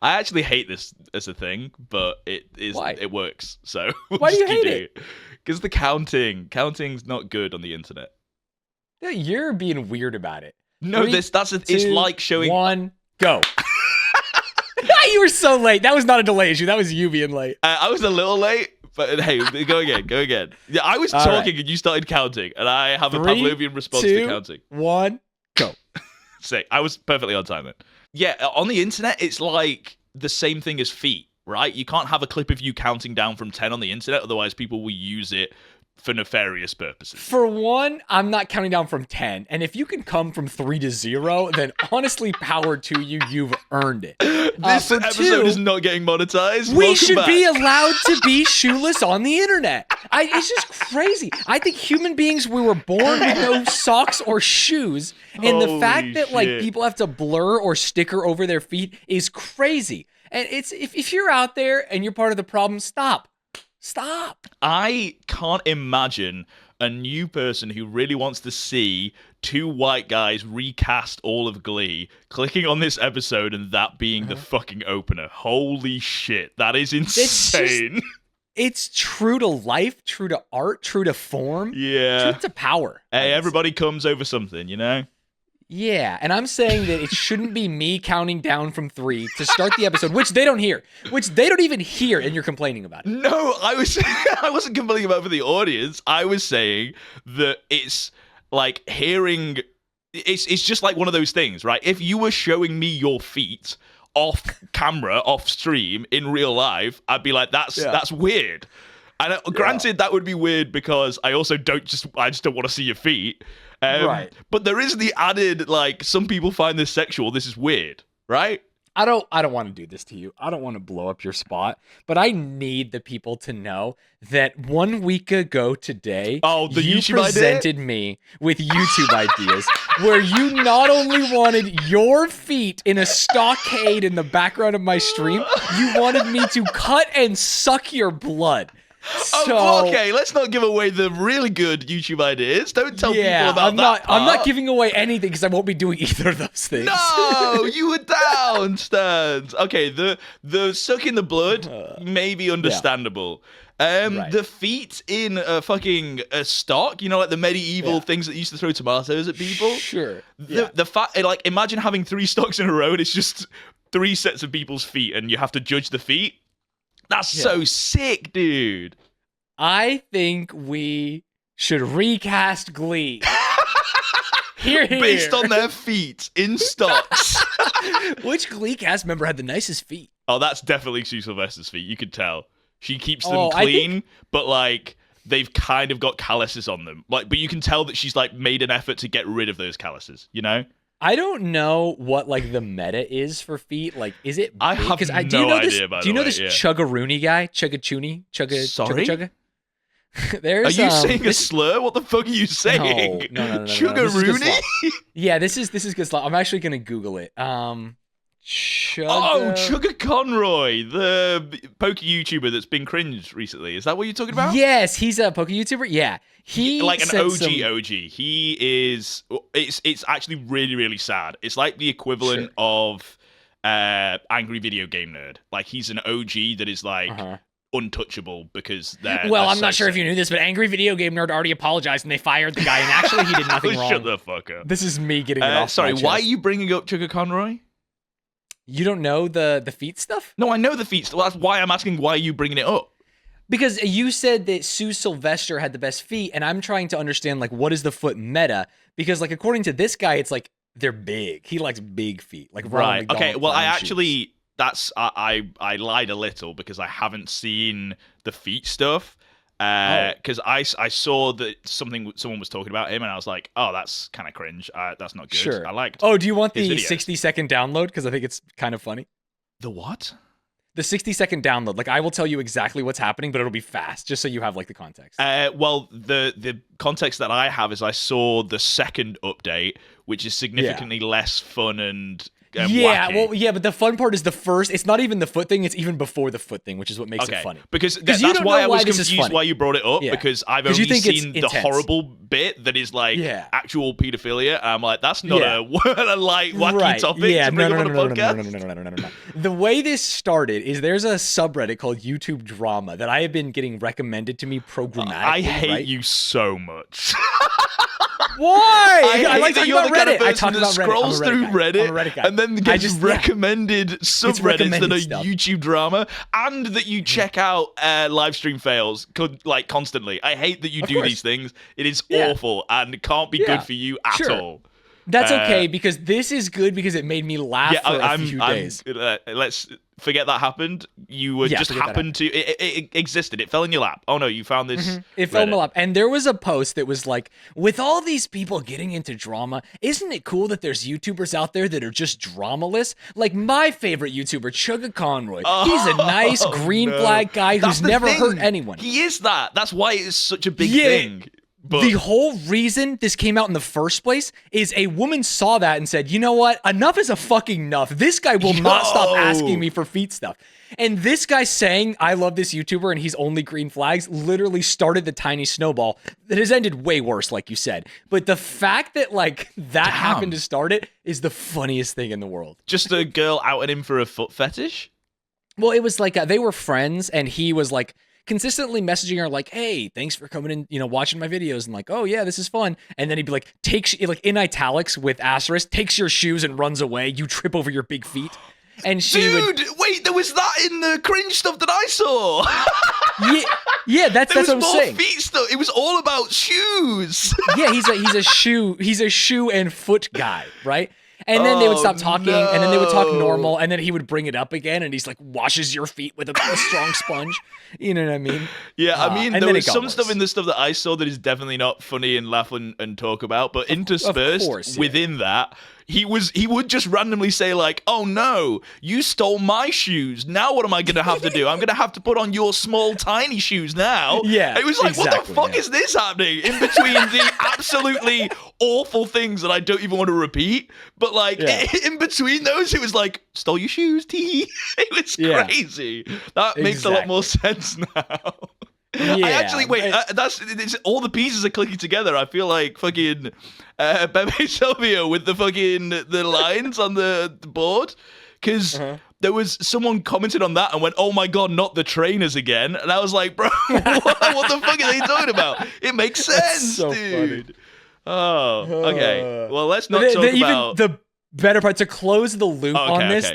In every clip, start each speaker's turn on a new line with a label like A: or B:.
A: I actually hate this as a thing, but
B: Why?
A: it works. So
B: Why do you hate it?
A: Because the counting's not good on the internet.
B: Yeah, you're being weird about it.
A: No,
B: 3,
A: it's like showing
B: 1, go. You were so late. That was not a delay issue. That was you being late.
A: I was a little late, but hey, go again. Yeah, I was talking and you started counting, and I have
B: 3,
A: a Pavlovian response
B: 2,
A: to counting.
B: 1, go.
A: Sick. I was perfectly on time then. Yeah, on the internet, it's like the same thing as feet, right? You can't have a clip of you counting down from 10 on the internet, otherwise people will use it for nefarious purposes.
B: For one, I'm not counting down from 10. And if you can come from 3 to 0, then honestly, power to you. You've earned it.
A: This episode is not getting monetized.
B: We should be allowed to be shoeless on the internet. It's just crazy. I think human beings, we were born with no socks or shoes. And the fact that like people have to blur or sticker over their feet is crazy. And it's if you're out there and you're part of the problem, stop.
A: I can't imagine a new person who really wants to see 2 white guys recast all of Glee clicking on this episode and that being the fucking opener. Holy shit, that is insane.
B: It's true to life, true to art, true to form,
A: true
B: to power.
A: Hey, everybody comes over something, you know?
B: Yeah, and I'm saying that it shouldn't be me counting down from 3 to start the episode, which they don't hear, which they don't even hear, and you're complaining about it.
A: No, I wasn't complaining about it for the audience. I was saying that it's like hearing, it's just like one of those things, right? If you were showing me your feet off camera, off stream, in real life, I'd be like, that's weird. And granted, that would be weird because I just don't want to see your feet. Right. But there is the added, like, some people find this sexual. This is weird, right?
B: I don't want to do this to you. I don't want to blow up your spot, but I need the people to know that 1 week ago today, you presented me with YouTube ideas where you not only wanted your feet in a stockade in the background of my stream, you wanted me to cut and suck your blood. So,
A: okay, let's not give away the really good YouTube ideas. Don't tell people about that.
B: I'm not giving away anything because I won't be doing either of those things.
A: No, you were down, Stanz. Okay, the sucking the blood may be understandable. The feet in a fucking stock, you know, like the medieval things that used to throw tomatoes at people.
B: Sure.
A: The fact, like, imagine having 3 stocks in a row and it's just 3 sets of people's feet, and you have to judge the feet. That's so sick, dude.
B: I think we should recast Glee. Here.
A: Based on their feet in stocks.
B: Which Glee cast member had the nicest feet?
A: Oh, that's definitely Sylvester's feet. You could tell. She keeps them clean, but like they've kind of got calluses on them. Like, but you can tell that she's like made an effort to get rid of those calluses, you know?
B: I don't know what like the meta is for feet. Like, is it?
A: I have no idea.
B: Do you know this Chugarooni guy? Chugarooni?
A: Sorry?
B: Chugga?
A: Are you saying a slur? What the fuck are you saying?
B: No.
A: Chugarooni?
B: Yeah, this is good stuff. I'm actually gonna Google it.
A: Chugga Conroy, the poker YouTuber that's been cringed recently. Is that what you're talking about?
B: Yes, he's a poker YouTuber. Yeah, he
A: like an OG. He is. It's actually really, really sad. It's like the equivalent of Angry Video Game Nerd. Like he's an OG that is like untouchable because they're.
B: Well, I'm not sure if you knew this, but Angry Video Game Nerd already apologized and they fired the guy. And actually, he did nothing wrong.
A: Shut the fuck up.
B: This is me getting it off.
A: Sorry,
B: my
A: why are
B: chest.
A: you bringing up Chugga Conroy?
B: You don't know the feet stuff?
A: No, I know the feet stuff. That's why I'm asking why are you bringing it up?
B: Because you said that Sylvester had the best feet, and I'm trying to understand, like, what is the foot meta? Because, like, according to this guy, it's like, they're big. He likes big feet. Like,
A: right. Okay, well, I actually, I lied a little because I haven't seen the feet stuff. Because I saw that someone was talking about him, and I was like, oh, that's kind of cringe. That's not good.
B: Sure.
A: I liked.
B: Oh, do you want
A: the
B: 60-second download? Because I think it's kind of funny.
A: The what?
B: The 60-second download. Like, I will tell you exactly what's happening, but it'll be fast, just so you have like the context.
A: Well, the context that I have is I saw the second update, which is significantly less fun and
B: Yeah,
A: wacky.
B: well, yeah, but the fun part is the first. It's not even the foot thing. It's even before the foot thing, which is what makes it funny.
A: Because
B: you
A: that's
B: don't
A: why
B: know
A: I was
B: why this is
A: confused
B: funny.
A: why you brought it up.
B: Yeah.
A: Because I've
B: 'Cause
A: only
B: you think it's
A: seen the
B: intense.
A: horrible bit that is like
B: Yeah.
A: actual pedophilia. I'm like, that's not
B: Yeah.
A: a light wacky
B: Right.
A: topic
B: Yeah,
A: to bring up on a
B: no,
A: podcast.
B: no. The way this started is there's a subreddit called YouTube Drama that I have been getting recommended to me programmatically.
A: I hate
B: right?
A: you so much.
B: Why? I like
A: that
B: talking
A: you're
B: about
A: the kind
B: Reddit.
A: of person
B: I talk
A: that
B: about Reddit.
A: scrolls
B: I'm a
A: through
B: guy. I'm a
A: Reddit
B: Reddit guy.
A: and then gets recommended subreddits
B: recommended
A: that are
B: stuff.
A: YouTube drama, and that you check out live stream fails like constantly. I hate that you do these things. It is awful and can't be good for you at all.
B: That's okay because this is good because it made me laugh for a few days.
A: Let's forget that happened. You were just happened to it existed. It fell in your lap. Oh no, you found this.
B: It fell in my lap. And there was a post that was like, with all these people getting into drama, isn't it cool that there's YouTubers out there that are just dramaless? Like my favorite YouTuber, Chugarooni. He's a nice green flag guy who's never hurt anyone.
A: He is that. That's why it's such a big thing. But
B: the whole reason this came out in the first place is a woman saw that and said, you know what? Enough is a fucking enough. This guy will not stop asking me for feet stuff. And this guy saying, I love this YouTuber and he's only green flags, literally started the tiny snowball that has ended way worse, like you said. But the fact that like that happened to start it is the funniest thing in the world.
A: Just a girl outed him for a foot fetish?
B: Well, it was like they were friends and he was like, consistently messaging her like, hey, thanks for coming in, watching my videos, and like, oh yeah, this is fun. And then he'd be like, like in italics with asterisk, takes your shoes and runs away. You trip over your big feet. And she
A: wait, there was that in the cringe stuff that I saw.
B: yeah, that's what I'm saying.
A: Feet stuff. It was all about shoes.
B: Yeah, he's a shoe and foot guy, right? And then they would stop talking, and then they would talk normal, and then he would bring it up again, and he's like, washes your feet with a strong sponge. You know what I mean?
A: Yeah, I mean, there was some stuff in the stuff that I saw that is definitely not funny and laugh and talk about, but interspersed within that, he would just randomly say like, oh no, you stole my shoes. Now what am I going to have to do? I'm going to have to put on your small, tiny shoes now.
B: Yeah,
A: it was like, what the fuck is this happening? In between the absolutely awful things that I don't even want to repeat, but like in between those, it was like, stole your shoes, T. It was crazy. That makes a lot more sense now.
B: Yeah,
A: I actually it's all the pieces are clicking together. I feel like fucking Bebe Silvio with the fucking the lines on the board, because there was someone commented on that and went, "Oh my god, not the trainers again!" And I was like, "Bro, what the fuck are they talking about? It makes sense,
B: so
A: dude." Funny. Oh, okay. Well, let's not talk about
B: the better part to close the loop on this.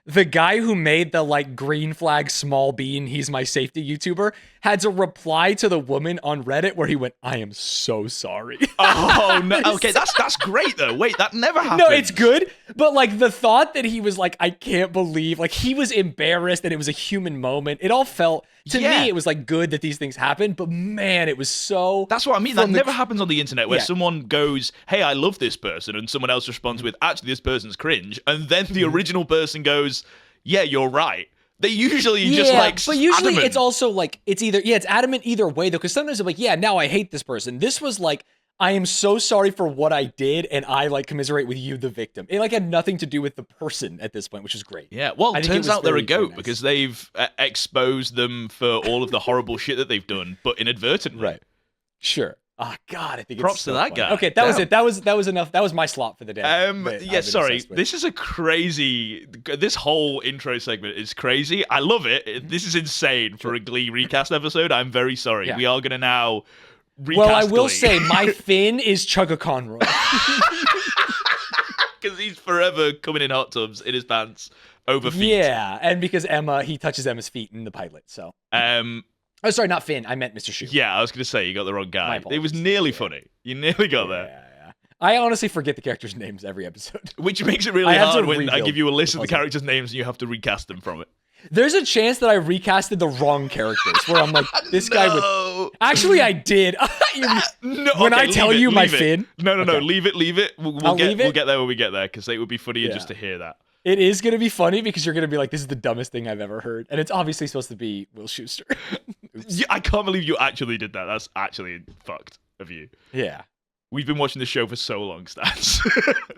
B: The guy who made the like green flag small bean, he's my safety YouTuber, had to reply to the woman on Reddit where he went, I am so sorry.
A: Oh no. Okay, that's great though. Wait, that never happened.
B: No, it's good. But like the thought that he was like, I can't believe, like he was embarrassed and it was a human moment. It all felt to me, it was like good that these things happened, but man, it was so.
A: That's what I mean. That never happens on the internet where someone goes, hey, I love this person, and someone else responds with, actually, this person's cringe, and then the original person goes, yeah, you're right. They usually just like,
B: but usually
A: adamant.
B: It's also like, it's either, it's adamant either way though, because sometimes I'm like, yeah, now I hate this person. This was like, I am so sorry for what I did, and I like commiserate with you, the victim. It like had nothing to do with the person at this point, which is great.
A: Yeah, well, it turns out they're a goat because they've exposed them for all of the horrible shit that they've done, but inadvertently.
B: Right. Sure. Oh God, I think
A: props
B: it's so
A: to that
B: funny.
A: guy.
B: Okay, that was it. That was enough. That was my slot for the day.
A: Yeah, sorry. This is a crazy. This whole intro segment is crazy. I love it. This is insane for a Glee recast episode. I'm very sorry. Yeah. We are gonna now.
B: Well, I will say my Finn is Chugarooni.
A: Because he's forever coming in hot tubs in his pants over feet.
B: Yeah, and because he touches Emma's feet in the pilot. So. Oh, sorry, not Finn. I meant Mr. Shoe.
A: Yeah, I was going to say you got the wrong guy. It was nearly funny. You nearly got there.
B: Yeah. I honestly forget the characters' names every episode.
A: Which makes it really hard when I give you a list of the characters' names and you have to recast them from it.
B: There's a chance that I recasted the wrong characters where I'm like, this guy would. Actually, I did. When I tell you my Finn.
A: No, leave it. We'll get there when we get there because it would be funnier just to hear that.
B: It is going to be funny because you're going to be like, this is the dumbest thing I've ever heard. And it's obviously supposed to be Will Schuester.
A: I can't believe you actually did that. That's actually fucked of you.
B: Yeah.
A: We've been watching the show for so long, Stats.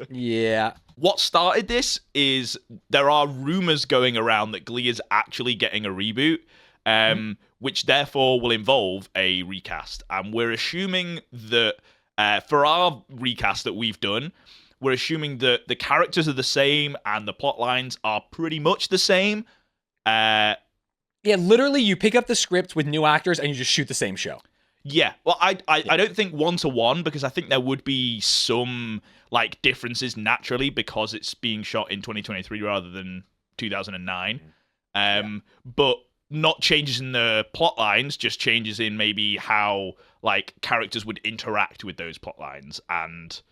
B: Yeah.
A: What started this is there are rumors going around that Glee is actually getting a reboot, which therefore will involve a recast. And we're assuming that for our recast that we've done, we're assuming that the characters are the same and the plot lines are pretty much the same.
B: Yeah, literally, you pick up the script with new actors and you just shoot the same show.
A: Yeah, well, I don't think 1-to-1 because I think there would be some like differences naturally because it's being shot in 2023 rather than 2009. But not changes in the plot lines, just changes in maybe how like characters would interact with those plot lines and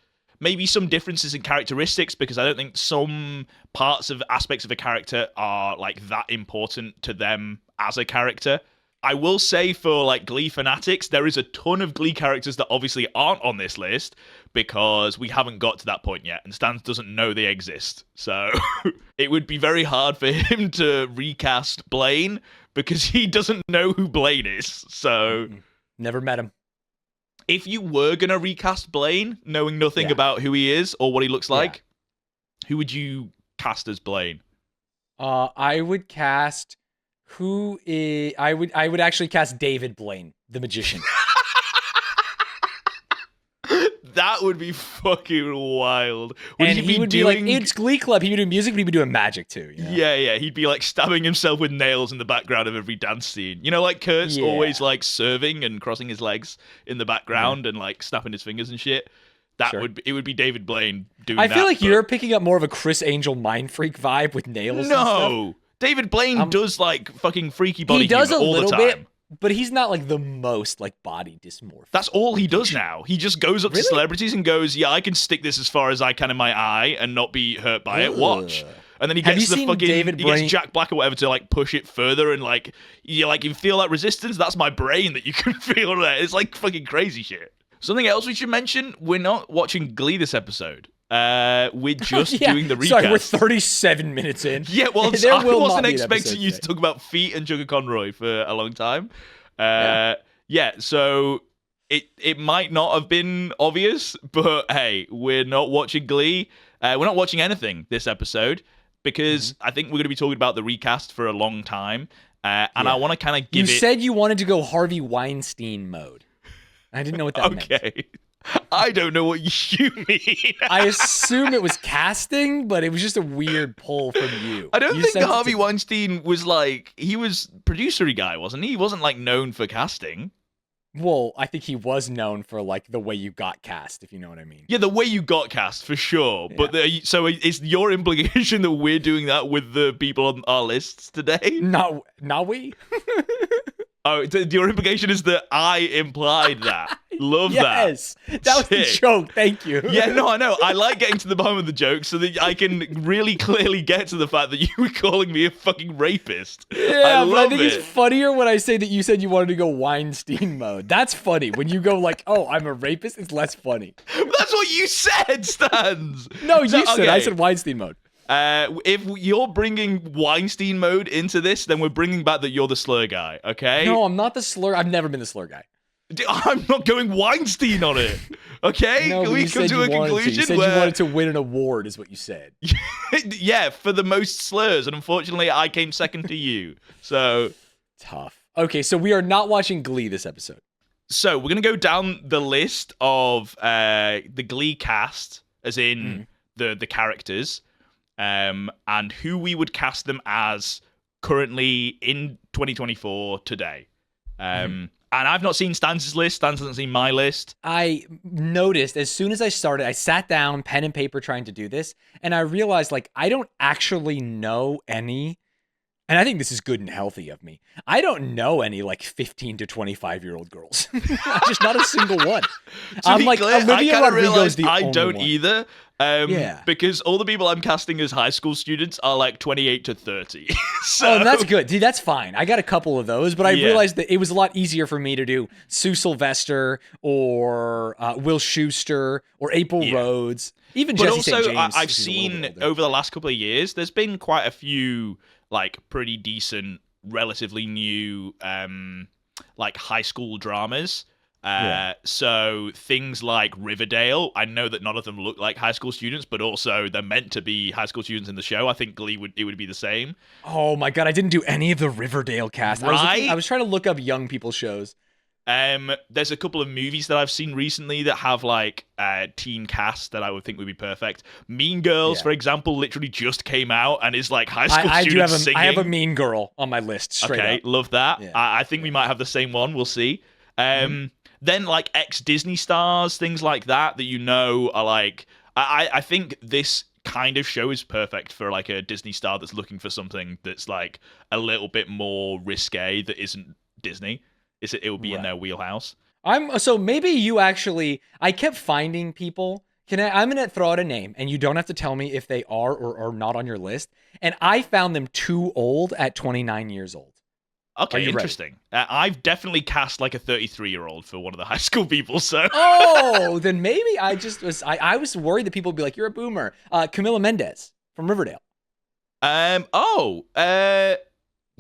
A: maybe some differences in characteristics because I don't think some parts of aspects of a character are like that important to them as a character. I will say for like Glee fanatics, there is a ton of Glee characters that obviously aren't on this list because we haven't got to that point yet and Stanz doesn't know they exist. So it would be very hard for him to recast Blaine because he doesn't know who Blaine is. So
B: never met him.
A: If you were going to recast Blaine, knowing nothing about who he is or what he looks like, who would you cast as Blaine?
B: I would cast... I would actually cast David Blaine, the magician.
A: That would be fucking wild.
B: And he would be like, it's Glee Club. He would do music, but he'd be doing magic too. You know?
A: Yeah. He'd be like stabbing himself with nails in the background of every dance scene. You know, like Kurt's always like serving and crossing his legs in the background and like snapping his fingers and shit. It would be David Blaine doing that.
B: I feel like you're picking up more of a Chris Angel mind freak vibe with nails.
A: No. David Blaine does like fucking freaky body
B: he does
A: humor all the time.
B: Bit, but he's not like the most like body dysmorphic.
A: That's all he does now. He just goes up to celebrities and goes, "Yeah, I can stick this as far as I can in my eye and not be hurt by it. Watch." And then he gets the fucking gets Jack Black or whatever to like push it further and like you feel that resistance. That's my brain that you can feel there. It's like fucking crazy shit. Something else we should mention: we're not watching Glee this episode. We're just doing the recast.
B: Sorry, we're 37 minutes in.
A: Yeah, well, I wasn't expecting you to talk about feet and Sugar Conroy for a long time. So it might not have been obvious, but hey, we're not watching Glee. We're not watching anything this episode because I think we're going to be talking about the recast for a long time. And I want to kind of give
B: You said you wanted to go Harvey Weinstein mode. I didn't know what that meant.
A: Okay. I don't know what you mean.
B: I assume it was casting, but it was just a weird pull from you.
A: I don't think Harvey Weinstein was like, he was producer-y guy, wasn't he? He wasn't like known for casting.
B: Well, I think he was known for like the way you got cast, if you know what I mean.
A: Yeah, the way you got cast for sure. But so is your implication that we're doing that with the people on our lists today?
B: No, we.
A: Oh, your implication is that I implied that. Love that.
B: Yes, that was the joke. Thank you.
A: Yeah, no, I know. I like getting to the bottom of the joke so that I can really clearly get to the fact that you were calling me a fucking rapist.
B: Yeah, but I think it's funnier when I say that you said you wanted to go Weinstein mode. That's funny. When you go like, oh, I'm a rapist, it's less funny.
A: That's what you said, Stanz.
B: No, you said. Okay. I said Weinstein mode.
A: If you're bringing Weinstein mode into this, then we're bringing back that you're the slur guy, okay?
B: No, I'm not the slur. I've never been the slur guy.
A: I'm not going Weinstein on it, okay?
B: No,
A: Can we come to a conclusion?
B: You said you wanted to win an award, is what you said.
A: Yeah, for the most slurs, and unfortunately, I came second to you. So
B: tough. Okay, so we are not watching Glee this episode.
A: So we're gonna go down the list of the Glee cast, as in the characters. And who we would cast them as currently in 2024 today. And I've not seen Stanz's list. Stanz hasn't seen my list.
B: I noticed as soon as I started, I sat down, pen and paper trying to do this, and I realized, like, I don't actually know any, and I think this is good and healthy of me, I don't know any, like, 15 to 25-year-old girls. Just not a single one. I'm like,
A: clear,
B: Olivia Rodrigo's the only
A: I don't
B: one.
A: either. Because all the people I'm casting as high school students are like 28 to 30. So
B: that's good. See, that's fine. I got a couple of those, but I realized that it was a lot easier for me to do Sue Sylvester or Will Schuester or April Rhodes, even Jesse St. James.
A: I've seen over the last couple of years, there's been quite a few like pretty decent, relatively new like high school dramas. So things like Riverdale, I know that none of them look like high school students, but also they're meant to be high school students in the show. I think Glee would be the same.
B: Oh my god, I didn't do any of the Riverdale cast.
A: Right?
B: I was trying to look up young people shows.
A: There's a couple of movies that I've seen recently that have like teen cast that I would think would be perfect. Mean Girls, for example, literally just came out and is like high school students singing.
B: I have a Mean Girl on my list. Straight up.
A: Love that. Yeah. I think we might have the same one. We'll see. Then like ex-Disney stars, things like that are like. I think this kind of show is perfect for like a Disney star that's looking for something that's like a little bit more risque that isn't Disney. It will be in their wheelhouse.
B: So maybe you actually. I kept finding people. I'm gonna throw out a name, and you don't have to tell me if they are or are not on your list. And I found them too old at 29 years old.
A: Okay, interesting. I've definitely cast like a 33-year-old for one of the high school people. So.
B: Oh, then maybe I just was. I was worried that people would be like, "You're a boomer." Camilla Mendez from Riverdale.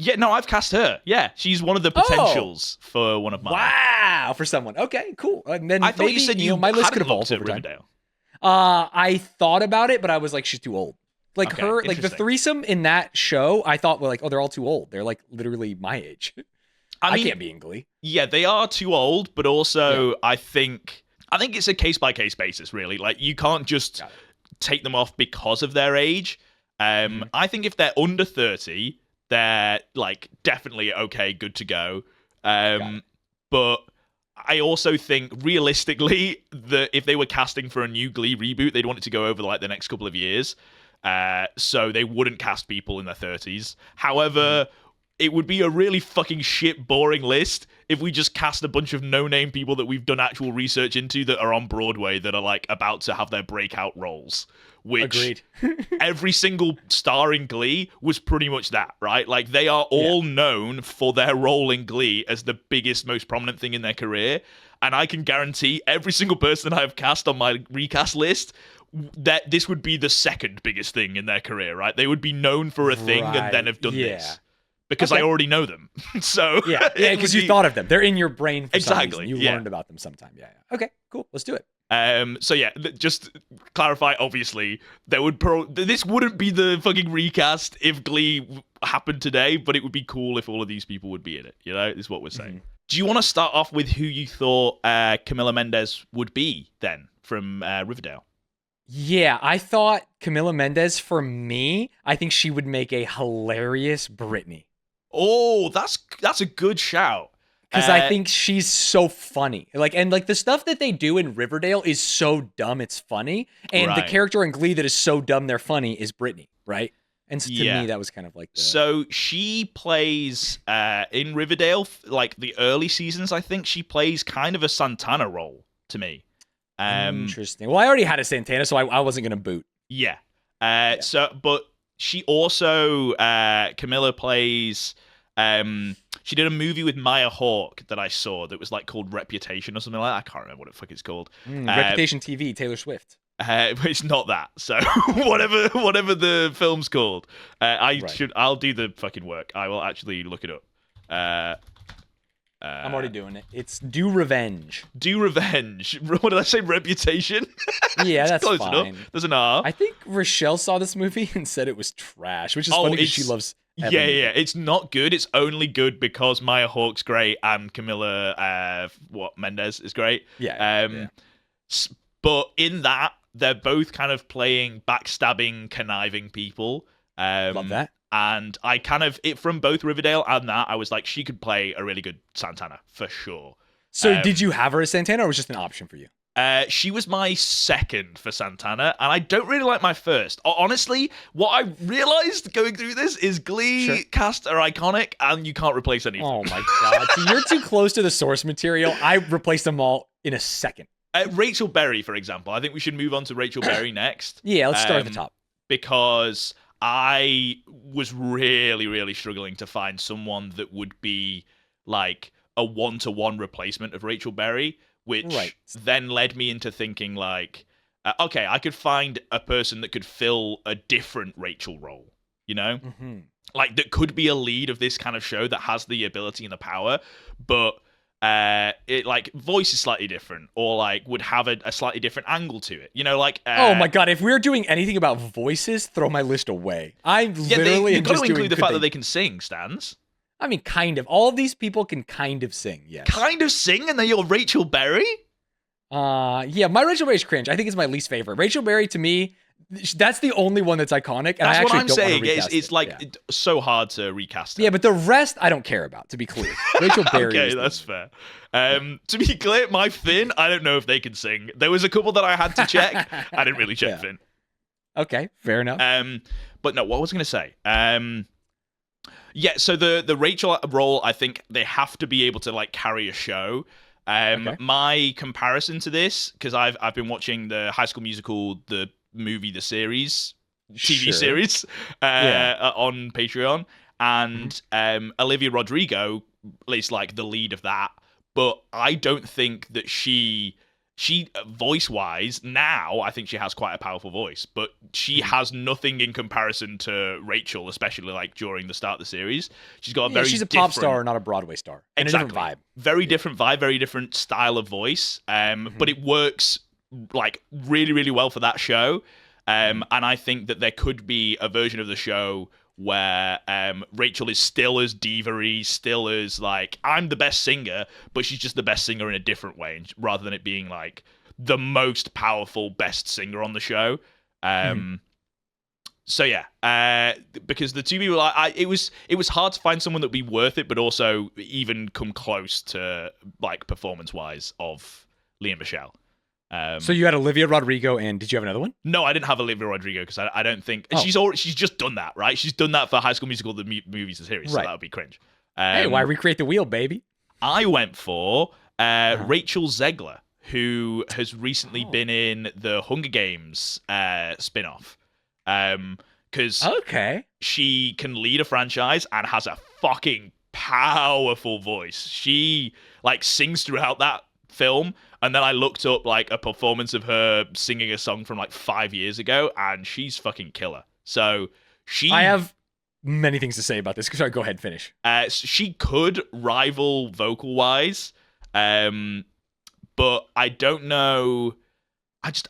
A: Yeah, no, I've cast her. Yeah, she's one of the potentials for one of mine.
B: Wow, for someone. Okay, cool. And then
A: I thought you said
B: my list could evolve over
A: Riverdale.
B: I thought about it, but I was like, she's too old. Like her, like the threesome in that show, I thought, well, like, oh, they're all too old. They're like literally my age. I mean, can't be in Glee.
A: Yeah, they are too old, but also I think it's a case-by-case basis, really. Like, you can't just take them off because of their age. I think if they're under 30, they're like definitely okay, good to go. But I also think realistically that if they were casting for a new Glee reboot, they'd want it to go over like the next couple of years. So they wouldn't cast people in their 30s. However, it would be a really fucking shit boring list if we just cast a bunch of no-name people that we've done actual research into that are on Broadway that are like about to have their breakout roles. Which every single star in Glee was pretty much that, right? Like they are all known for their role in Glee as the biggest, most prominent thing in their career. And I can guarantee every single person I have cast on my recast list that this would be the second biggest thing in their career, right? They would be known for a thing and then have done this. Because I already know them. So
B: because you thought of them. They're in your brain for some reason. You learned about them sometime. Yeah. Okay, cool. Let's do it.
A: So yeah, just clarify, obviously, this wouldn't be the fucking recast if Glee happened today, but it would be cool if all of these people would be in it, you know, is what we're saying. Do you want to start off with who you thought Camilla Mendez would be then from Riverdale?
B: Yeah, I thought Camilla Mendez, for me, I think she would make a hilarious Britney.
A: Oh, that's a good shout.
B: Because I think she's so funny. And the stuff that they do in Riverdale is so dumb it's funny. And the character in Glee that is so dumb they're funny is Britney, right? And so to me, that was kind of like
A: So she plays, in Riverdale, like the early seasons, I think she plays kind of a Santana role to me.
B: Interesting. Well, I already had a Santana, so I wasn't going to boot.
A: Yeah. But she also, Camilla plays... she did a movie with Maya Hawke that I saw that was like called Reputation or something like that. I can't remember what the fuck it's called.
B: Reputation TV, Taylor Swift.
A: It's not that. So whatever the film's called, I'll do the fucking work. I will actually look it up.
B: I'm already doing it. It's Do Revenge.
A: Do Revenge. What did I say? Reputation?
B: Yeah, that's
A: close
B: fine.
A: enough. There's an R.
B: I think Rochelle saw this movie and said it was trash, which is funny because she loves.
A: Yeah. It's not good. It's only good because Maya Hawke's great and Camilla, Mendez is great.
B: Yeah.
A: But in that, they're both kind of playing backstabbing, conniving people.
B: Love that.
A: And I from both Riverdale and that, I was like, she could play a really good Santana for sure.
B: So did you have her as Santana, or was it just an option for you?
A: She was my second for Santana, and I don't really like my first. Honestly, what I realized going through this is Glee cast are iconic, and you can't replace any of them.
B: Oh my god. So you're too close to the source material. I replaced them all in a second.
A: Rachel Berry, for example. I think we should move on to Rachel Berry next.
B: Yeah, let's start at the top.
A: Because I was really, really struggling to find someone that would be like a one-to-one replacement of Rachel Berry, which then led me into thinking like, okay, I could find a person that could fill a different Rachel role, you know? Like that could be a lead of this kind of show that has the ability and the power, but it like voice is slightly different, or like would have a slightly different angle to it. You know, like
B: oh my god, if we're doing anything about voices, throw my list away. I literally
A: you've got
B: just
A: to include
B: doing
A: the fact that they can sing, Stanz.
B: I mean, kind of. All of these people can kind of sing, yes.
A: Kind of sing, and then you're Rachel Berry?
B: Yeah, my Rachel Berry's cringe. I think it's my least favorite. Rachel Berry, to me, that's the only one that's iconic, and
A: that's
B: I actually
A: what I'm
B: don't
A: saying.
B: want to recast
A: it's like so hard to recast her.
B: Yeah, but the rest I don't care about, to be clear. Rachel Berry.
A: Okay, that's fair. To be clear, my Finn, I don't know if they can sing. There was a couple that I had to check. I didn't really check Finn.
B: Okay, fair enough.
A: But no, what was I going to say? Yeah, so the Rachel role, I think they have to be able to like carry a show. Okay. My comparison to this, because I've been watching the High School Musical, the movie, the series, TV series on Patreon, and Olivia Rodrigo is like the lead of that. But I don't think that she voice-wise, now, I think she has quite a powerful voice, but she has nothing in comparison to Rachel, especially like during the start of the series. She's got a very
B: she's a pop star, not a Broadway star. And
A: exactly.
B: A different vibe.
A: Very different vibe, very different style of voice. But it works like really, really well for that show. And I think that there could be a version of the show where Rachel is still as diva-y, still as like, I'm the best singer, but she's just the best singer in a different way, rather than it being like the most powerful best singer on the show. So yeah, because the two people, it was hard to find someone that would be worth it, but also even come close to like performance-wise of Lea Michele.
B: So you had Olivia Rodrigo, and did you have another one?
A: No, I didn't have Olivia Rodrigo because I don't think she's just done that, right? She's done that for High School Musical, the movies, the series, so that would be cringe.
B: Hey, why recreate the wheel, baby?
A: I went for Rachel Zegler, who has recently been in the Hunger Games spin-off. Because she can lead a franchise and has a fucking powerful voice. She like sings throughout that film, and then I looked up like a performance of her singing a song from like 5 years ago, and she's fucking killer. So I
B: have many things to say about this. Sorry, go ahead, finish.
A: She could rival vocal wise, but I don't know.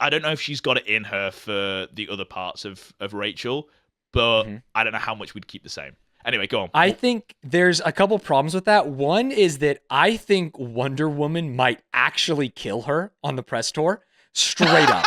A: I don't know if she's got it in her for the other parts of Rachel, but I don't know how much we'd keep the same. Anyway, go on.
B: I think there's a couple problems with that. One is that I think Wonder Woman might actually kill her on the press tour. Straight up.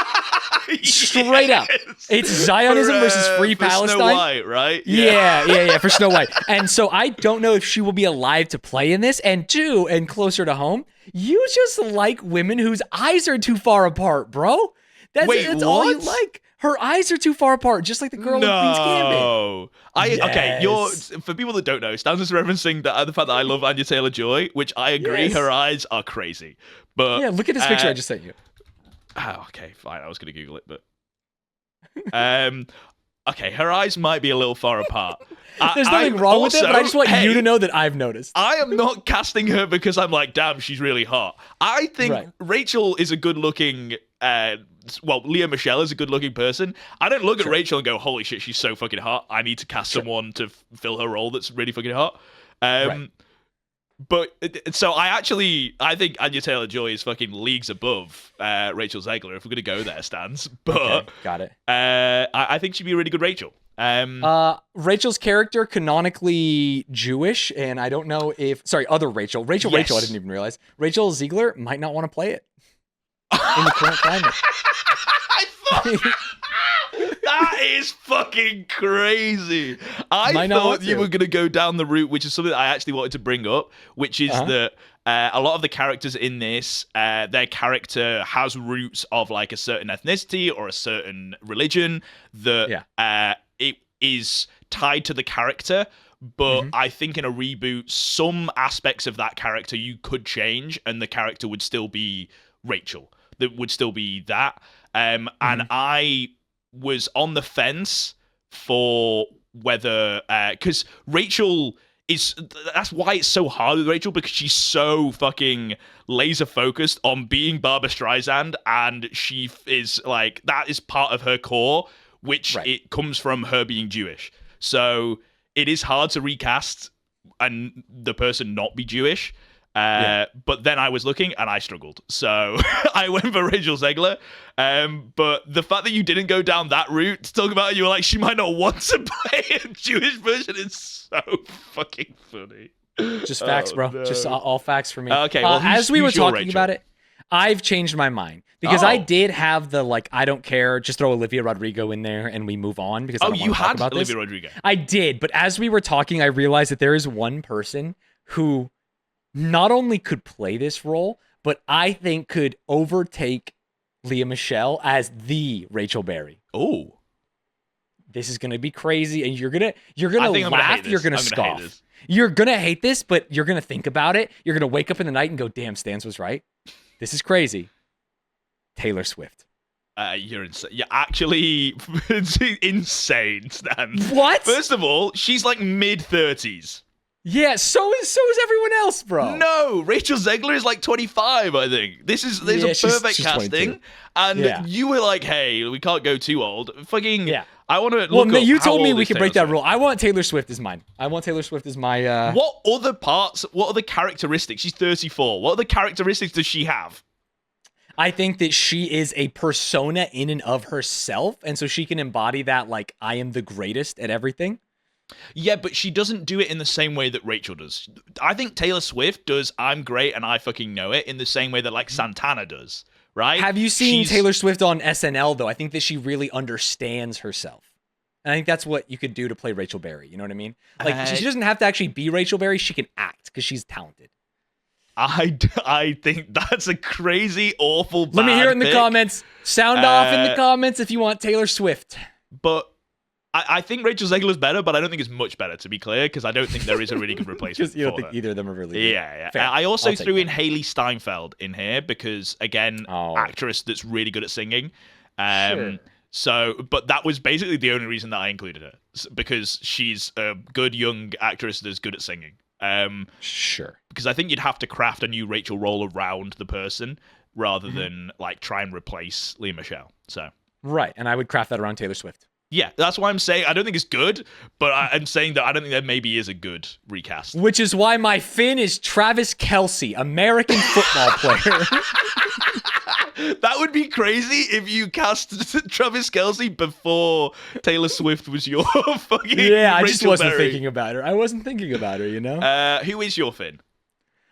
B: Straight up. It's Zionism versus Free Palestine.
A: Snow White, right?
B: Yeah, for Snow White. And so I don't know if she will be alive to play in this. And two, and closer to home, you just like women whose eyes are too far apart, bro. That's all you like. Her eyes are too far apart, just like the girl in Queen's Gambit.
A: Okay, for people that don't know, Stanz is referencing the fact that I love Anya Taylor-Joy, which I agree, her eyes are crazy. But
B: yeah, look at this picture I just sent you.
A: Oh, okay, fine. I was going to Google it, but okay, her eyes might be a little far apart.
B: There's nothing wrong with it, but I just want you to know that I've noticed.
A: I am not casting her because I'm like, damn, she's really hot. I think Rachel is a good-looking. Lea Michele is a good-looking person. I don't look at Rachel and go, holy shit, she's so fucking hot. I need to cast someone to fill her role that's really fucking hot. But so I think Anya Taylor-Joy is fucking leagues above Rachel Zegler, if we're gonna go there, Stanz. But
B: got it.
A: I think she'd be a really good Rachel.
B: Rachel's character canonically Jewish, and I don't know if other Rachel. Rachel, I didn't even realize. Rachel Zegler might not want to play it in the current climate.
A: That is fucking crazy. I thought you were going to go down the route, which is something that I actually wanted to bring up, which is that a lot of the characters in this, their character has roots of like a certain ethnicity or a certain religion that it is tied to the character. But I think in a reboot, some aspects of that character you could change and the character would still be Rachel. That would still be that. And I was on the fence for whether because Rachel is, that's why it's so hard with Rachel, because she's so fucking laser focused on being Barbra Streisand, and she is like, that is part of her core, which it comes from her being Jewish. So it is hard to recast and the person not be Jewish. But then I was looking and I struggled. So I went for Rachel Zegler. But the fact that you didn't go down that route to talk about it, you were like, she might not want to play a Jewish version. It's so fucking funny.
B: Just facts, bro.
A: No.
B: Just all facts for me.
A: Okay, well,
B: as we were talking
A: Rachel?
B: about it, I've changed my mind. Because I did have the, like, I don't care, just throw Olivia Rodrigo in there and we move on. Because I don't want to talk about
A: Olivia
B: this.
A: Rodrigo.
B: I did, but as we were talking, I realized that there is one person who not only could play this role, but I think could overtake Lea Michele as the Rachel Berry.
A: Oh.
B: This is gonna be crazy, and you're gonna laugh, you're gonna scoff. You're gonna hate this, but you're gonna think about it. You're gonna wake up in the night and go, damn, Stanz was right. This is crazy. Taylor Swift.
A: You're insane. You're actually insane, Stan.
B: What?
A: First of all, she's like mid-30s.
B: Yeah, so is everyone else, bro.
A: No, Rachel Zegler is like 25, I think. There's a perfect
B: she's
A: casting.
B: 22.
A: And you were like, hey, we can't go too old. Fucking, I want to
B: Well,
A: look up
B: you
A: how
B: told me
A: old
B: we
A: is
B: could break
A: Taylor
B: that rule. I want Taylor Swift as mine. I want Taylor Swift as my...
A: What other characteristics? She's 34. What other characteristics does she have?
B: I think that she is a persona in and of herself, and so she can embody that, like, I am the greatest at everything.
A: Yeah, but she doesn't do it in the same way that Rachel does. I think Taylor Swift does I'm great and I fucking know it in the same way that, like, Santana does, right?
B: Have you seen Taylor Swift on SNL, though? I think that she really understands herself. And I think that's what you could do to play Rachel Berry, you know what I mean? Like, she doesn't have to actually be Rachel Berry, she can act, because she's talented.
A: I think that's a crazy, awful, bad
B: Let me hear it in the
A: pick.
B: comments. Sound off in the comments if you want Taylor Swift.
A: But I think Rachel Zegler's better, but I don't think it's much better, to be clear, because I don't think there is a really good replacement.
B: You don't
A: for
B: think
A: her.
B: either of them are really good.
A: Yeah.
B: Fair.
A: I also
B: I'll
A: threw in
B: that.
A: Haley Steinfeld in here because, again, actress that's really good at singing.
B: Sure.
A: So, but that was basically the only reason that I included her, because she's a good young actress that's good at singing.
B: Sure.
A: Because I think you'd have to craft a new Rachel role around the person rather than like try and replace Lea Michele. So
B: right, and I would craft that around Taylor Swift.
A: Yeah, that's why I'm saying I don't think it's good, but I'm saying that I don't think there maybe is a good recast.
B: Which is why my Finn is Travis Kelce, American football player.
A: That would be crazy if you cast Travis Kelce before Taylor Swift was your fucking
B: I just
A: Rachel
B: wasn't
A: Berry.
B: thinking about her. I wasn't thinking about her, you know?
A: Who is your Finn?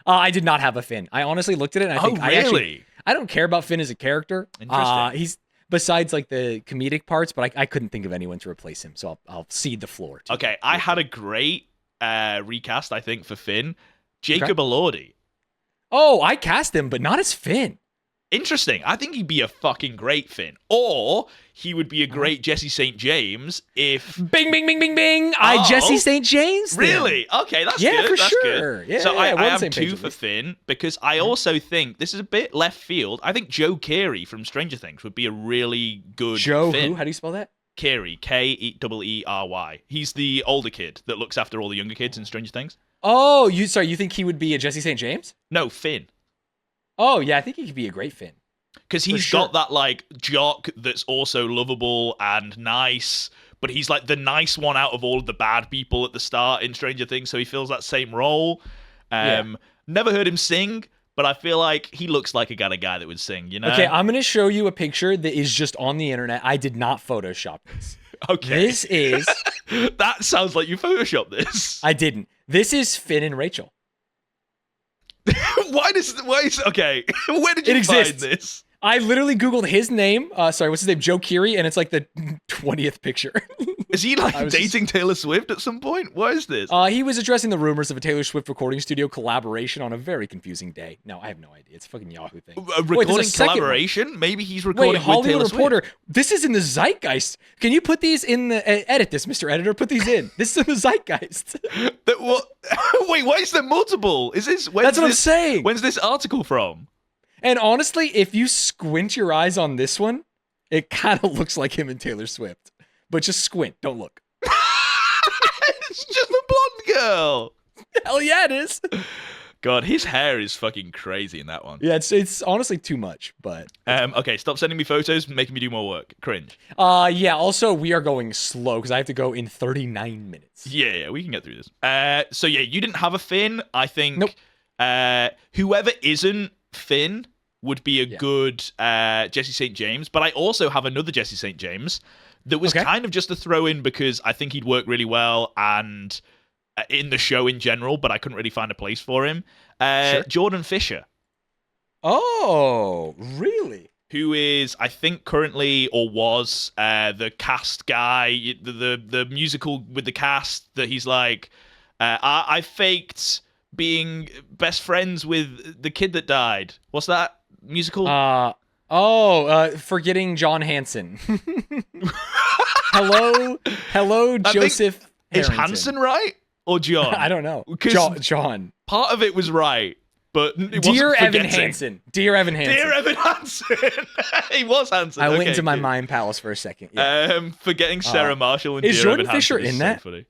B: I did not have a Finn. I honestly looked at it and I think
A: really?
B: I don't care about Finn as a character.
A: Interesting.
B: He's besides like the comedic parts, but I couldn't think of anyone to replace him, so I'll cede the floor to
A: Okay, I had a great recast, I think, for Finn. Jacob Elordi.
B: Oh, I cast him, but not as Finn.
A: Interesting. I think he'd be a fucking great Finn. Or he would be a great Jesse St. James if...
B: Bing, bing, bing, bing, bing. I Jesse St. James then.
A: Really? Okay, that's good.
B: For
A: that's
B: sure.
A: Good.
B: Yeah,
A: so I have
B: two
A: two for Finn because I also think, this is a bit left field, I think Joe Keery from Stranger Things would be a really good
B: Joe
A: Finn.
B: who? How do you spell that?
A: Keery. Keery. He's the older kid that looks after all the younger kids in Stranger Things.
B: Oh, you think he would be a Jesse St. James?
A: No, Finn.
B: Oh, yeah, I think he could be a great Finn.
A: Because he's got that, like, jock that's also lovable and nice, but he's, like, the nice one out of all of the bad people at the start in Stranger Things, so he fills that same role. Never heard him sing, but I feel like he looks like a kind of guy that would sing, you know?
B: Okay, I'm going to show you a picture that is just on the internet. I did not Photoshop this.
A: Okay.
B: This is...
A: That sounds like you Photoshopped this.
B: I didn't. This is Finn and Rachel.
A: Okay, where did you find this?
B: I literally Googled his name. What's his name? Joe Keery, and it's like the 20th picture.
A: Is he dating Taylor Swift at some point? What is this?
B: He was addressing the rumors of a Taylor Swift recording studio collaboration on a very confusing day. No, I have no idea. It's a fucking Yahoo thing.
A: A recording collaboration? Maybe he's recording with
B: Hollywood
A: Taylor
B: Reporter.
A: Swift.
B: This is in the zeitgeist. Can you put these in the edit this, Mr. Editor? Put these in. This is in the zeitgeist.
A: Wait, why is there multiple? That's
B: what I'm saying.
A: When's this article from?
B: And honestly, if you squint your eyes on this one, it kind of looks like him and Taylor Swift. But just squint. Don't look.
A: It's just a blonde girl.
B: Hell yeah, it is.
A: God, his hair is fucking crazy in that one.
B: Yeah, it's honestly too much, but...
A: Okay, stop sending me photos, making me do more work. Cringe.
B: Yeah, also, we are going slow, because I have to go in 39 minutes.
A: Yeah, we can get through this. So yeah, you didn't have a Finn. I think...
B: Nope.
A: Whoever isn't Finn would be a good Jesse St. James, but I also have another Jesse St. James that was kind of just a throw in because I think he'd work really well and in the show in general, but I couldn't really find a place for him. Jordan Fisher.
B: Oh, really?
A: Who is, I think, currently or was the cast guy, the musical with the cast that he's like, I faked being best friends with the kid that died. What's that musical?
B: Forgetting John Hansen. Hello, Joseph
A: Is
B: Harrington.
A: Hansen right? Or John?
B: I don't know. John.
A: Part of it was right, but it
B: Dear
A: wasn't
B: Evan Hansen. Dear Evan Hansen.
A: Dear Evan Hansen. He was Hansen.
B: I went into my mind palace for a second. Yeah.
A: Forgetting Sarah Marshall and
B: is
A: Dear
B: Jordan
A: Evan
B: Fisher
A: Hansen
B: in that?
A: So funny.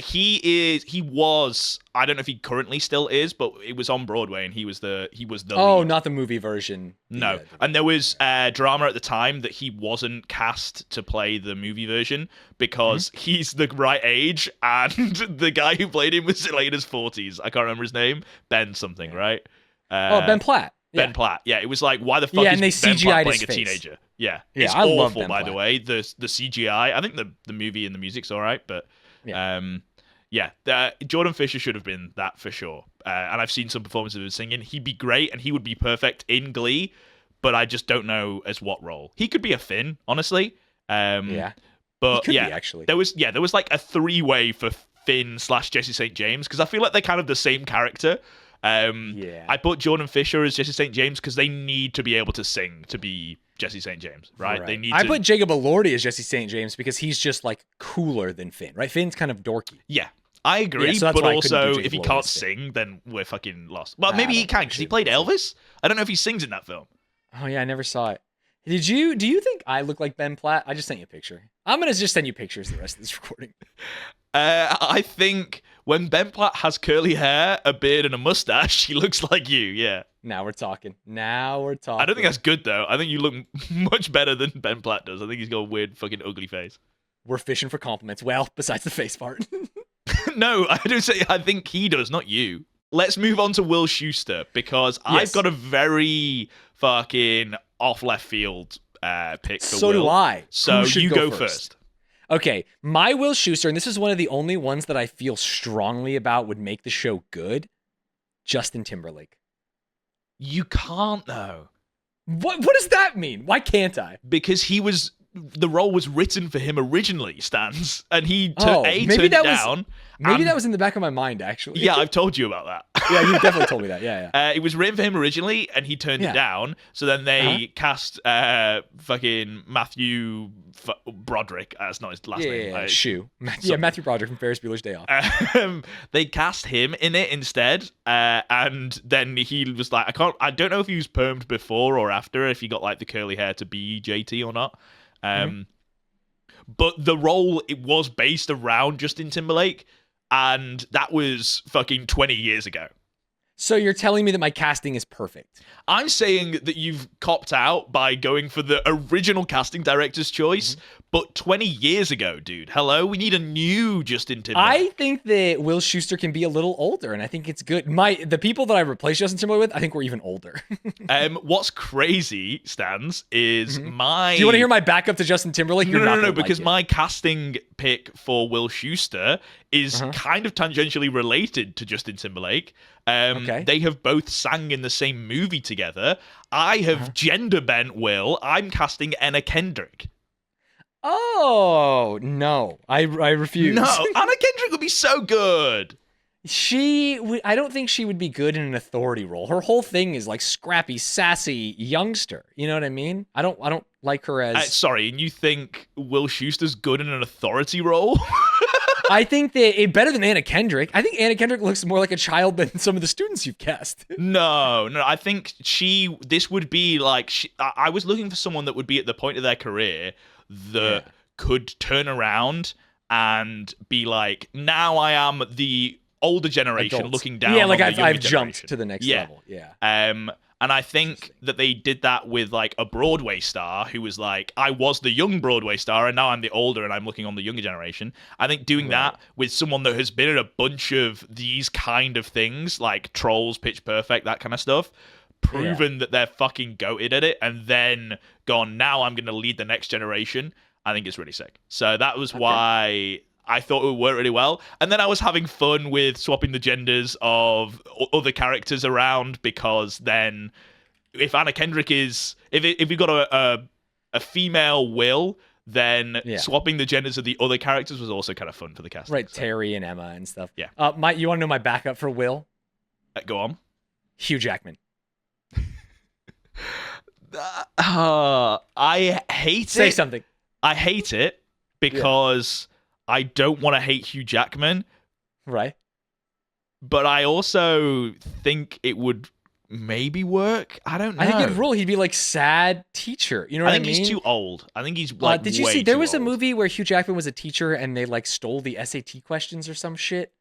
A: He was, I don't know if he currently still is, but it was on Broadway and he was the lead.
B: Not the movie version.
A: No.
B: Yeah.
A: And there was drama at the time that he wasn't cast to play the movie version because he's the right age and the guy who played him was late in his 40s. I can't remember his name. Ben something, right?
B: Ben Platt.
A: Ben Platt. Yeah, it was like, why the fuck is
B: and they
A: Ben Platt
B: CGI'd
A: playing
B: his
A: a
B: face.
A: teenager? Yeah.
B: Yeah,
A: It's
B: I love
A: awful,
B: Ben
A: by the
B: Platt.
A: way. The CGI. I think the movie and the music's all right, but Jordan Fisher should have been that for sure. And I've seen some performances of him singing. He'd be great and he would be perfect in Glee, but I just don't know as what role. He could be a Finn, honestly. But
B: He could be, actually.
A: there was like a 3-way for Finn / Jesse St. James because I feel like they're kind of the same character. I put Jordan Fisher as Jesse St. James because they need to be able to sing to be Jesse St. James, right? They need.
B: I put Jacob Elordi as Jesse St. James because he's just like cooler than Finn, right? Finn's kind of dorky.
A: Yeah, I agree.
B: So that's
A: but
B: why I couldn't do
A: also,
B: Jacob
A: if he
B: Elordi
A: can't
B: instead.
A: sing, then we're fucking lost. Well, maybe he can because he
B: should.
A: played Elvis. I don't know if he sings in that film.
B: Oh yeah, I never saw it. Do you think I look like Ben Platt? I just sent you a picture. I'm gonna just send you pictures the rest of this recording.
A: I think when Ben Platt has curly hair, a beard, and a mustache, he looks like you. Yeah.
B: Now we're talking. I
A: don't think that's good though. I think you look much better than Ben Platt does. I think he's got a weird fucking ugly face.
B: We're fishing for compliments. Well, besides the face part.
A: No, I don't say. I think he does, not you. Let's move on to Will Schuester because I've got a very fucking off left field pick for
B: So
A: Will.
B: do I.
A: So
B: Who should
A: you go first.
B: Okay, my Will Schuester, and this is one of the only ones that I feel strongly about would make the show good. Justin Timberlake.
A: You can't though.
B: What does that mean? Why can't I?
A: Because the role was written for him originally, Stanz, and he turned it down.
B: Maybe that was in the back of my mind, actually.
A: Yeah, I've told you about that.
B: Yeah, you definitely told me that. Yeah.
A: It was written for him originally, and he turned it down. So then they cast fucking Matthew Broderick. That's not his last name.
B: Matthew Broderick from Ferris Bueller's Day Off.
A: They cast him in it instead, and then he was like, I don't know if he was permed before or after, if he got like the curly hair to be JT or not. But the role, it was based around Justin Timberlake, and that was fucking 20 years ago.
B: So you're telling me that my casting is perfect?
A: I'm saying that you've copped out by going for the original casting director's choice, but 20 years ago, dude. Hello? We need a new Justin Timberlake.
B: I think that Will Schuester can be a little older, and I think it's good. The people that I replaced Justin Timberlake with, I think were even older.
A: What's crazy, Stanz, is my...
B: Do you want to hear my backup to Justin Timberlake?
A: No, because my casting pick for Will Schuester is kind of tangentially related to Justin Timberlake. They have both sang in the same movie together. I have gender bent Will. I'm casting Anna Kendrick.
B: Oh, no. I refuse.
A: No, Anna Kendrick would be so good.
B: I don't think she would be good in an authority role. Her whole thing is like scrappy, sassy youngster. You know what I mean? I don't like her as...
A: sorry, and you think Will Schuster's good in an authority role?
B: I think that better than Anna Kendrick. I think Anna Kendrick looks more like a child than some of the students you've cast.
A: No. I think this would be like... I was looking for someone that would be at the point of their career that could turn around and be like, now I am the older generation looking down.
B: Yeah, like
A: on the
B: I've
A: younger
B: jumped
A: generation.
B: to the next level. Yeah.
A: And I think that they did that with like a Broadway star who was like, I was the young Broadway star and now I'm the older and I'm looking on the younger generation. I think doing that with someone that has been in a bunch of these kind of things, like Trolls, Pitch Perfect, that kind of stuff, proven that they're fucking goated at it, and then gone, now I'm going to lead the next generation, I think it's really sick. So that was why I thought it would work really well. And then I was having fun with swapping the genders of other characters around, because then if Anna Kendrick is... If we've got a female Will, then swapping the genders of the other characters was also kind of fun for the cast.
B: Right, so. Terry and Emma and stuff.
A: Yeah.
B: You want to know my backup for Will?
A: Go on.
B: Hugh Jackman.
A: I hate it.
B: Say something.
A: I hate it because... I don't want to hate Hugh Jackman.
B: Right.
A: But I also think it would maybe work. I don't know.
B: I think it'd rule. He'd be like sad teacher. You know what I mean?
A: I think he's too old. I think he's like
B: did you see there was a movie where Hugh Jackman was a teacher and they like stole the SAT questions or some shit?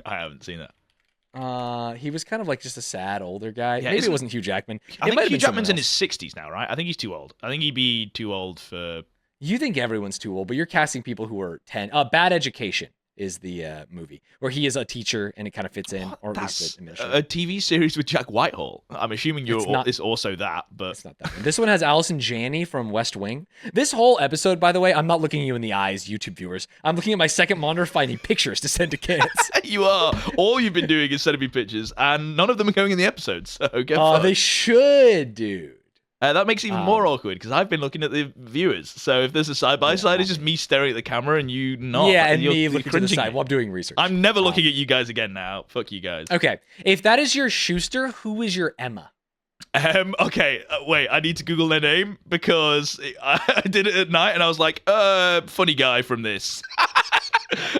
A: I haven't seen
B: that. He was kind of like just a sad older guy.
A: Yeah,
B: maybe it wasn't Hugh Jackman.
A: I think Hugh Jackman's in his 60s now, right? I think he's too old. I think he'd be too old for...
B: You think everyone's too old, but you're casting people who are 10. Bad Education is the movie where he is a teacher and it kind of fits in. Or
A: that's a TV series with Jack Whitehall. I'm assuming it's also that, but
B: it's not that one. This one has Allison Janney from West Wing. This whole episode, by the way, I'm not looking you in the eyes, YouTube viewers. I'm looking at my second monitor finding pictures to send to kids.
A: You are. All you've been doing is sending me pictures, and none of them are going in the episode. So get fucked.
B: They should, dude.
A: That makes it even more awkward because I've been looking at the viewers. So if there's a side-by-side, it's just me staring at the camera and you not.
B: Yeah, and me looking to the side while I'm doing research.
A: I'm never looking at you guys again now. Fuck you guys.
B: Okay. If that is your Schuester, who is your Emma?
A: Okay, wait, I need to Google their name because I did it at night and I was like, funny guy from this.